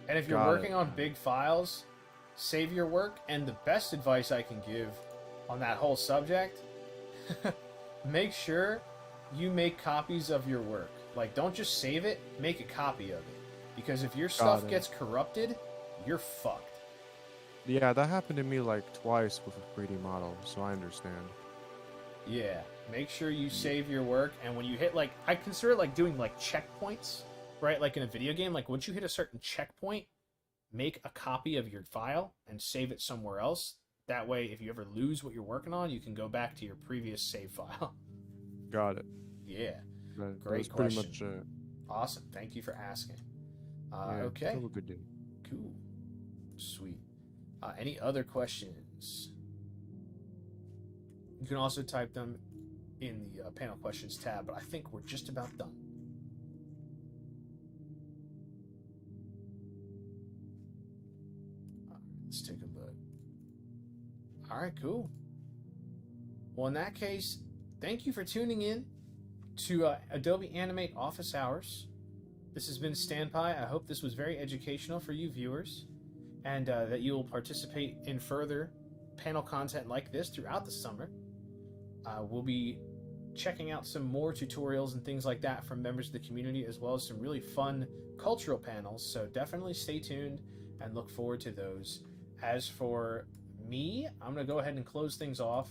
And if you're Got working it. on big files, save your work. And the best advice I can give on that whole subject, make sure you make copies of your work. Like, don't just save it, make a copy of it. Because if your stuff it. gets corrupted, you're fucked. Yeah, that happened to me like twice with a 3D model, so I understand. Yeah, make sure you save your work, and when you hit, like, I consider it like doing, like, checkpoints, right? Like in a video game, like, once you hit a certain checkpoint, make a copy of your file and save it somewhere else. That way, if you ever lose what you're working on, you can go back to your previous save file. Got it. Yeah, That Great was pretty much question. it. awesome. Thank you for asking. Yeah, Okay, Have a good day. cool. Sweet. Any other questions? You can also type them in the panel questions tab, but I think we're just about done. Let's take a look. All right, cool. Well, in that case, thank you for tuning in to Adobe Animate Office Hours. This has been Stanpai. I hope this was very educational for you viewers, and that you will participate in further panel content like this throughout the summer. We'll be checking out some more tutorials and things like that from members of the community, as well as some really fun cultural panels, so definitely stay tuned and look forward to those. As for me, I'm going to go ahead and close things off.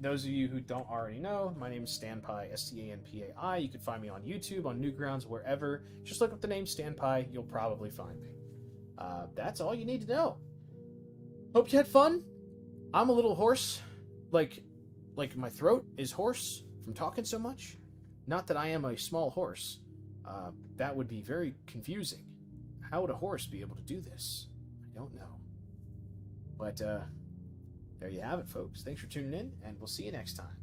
Those of you who don't already know, my name is Stanpai, Stanpai. You can find me on YouTube, on Newgrounds, wherever. Just look up the name Stanpai, you'll probably find me. That's all you need to know. Hope you had fun. I'm a little hoarse, like my throat is hoarse from talking so much. Not that I am a small horse. That would be very confusing. How would a horse be able to do this? I don't know. But there you have it, folks. Thanks for tuning in, and we'll see you next time.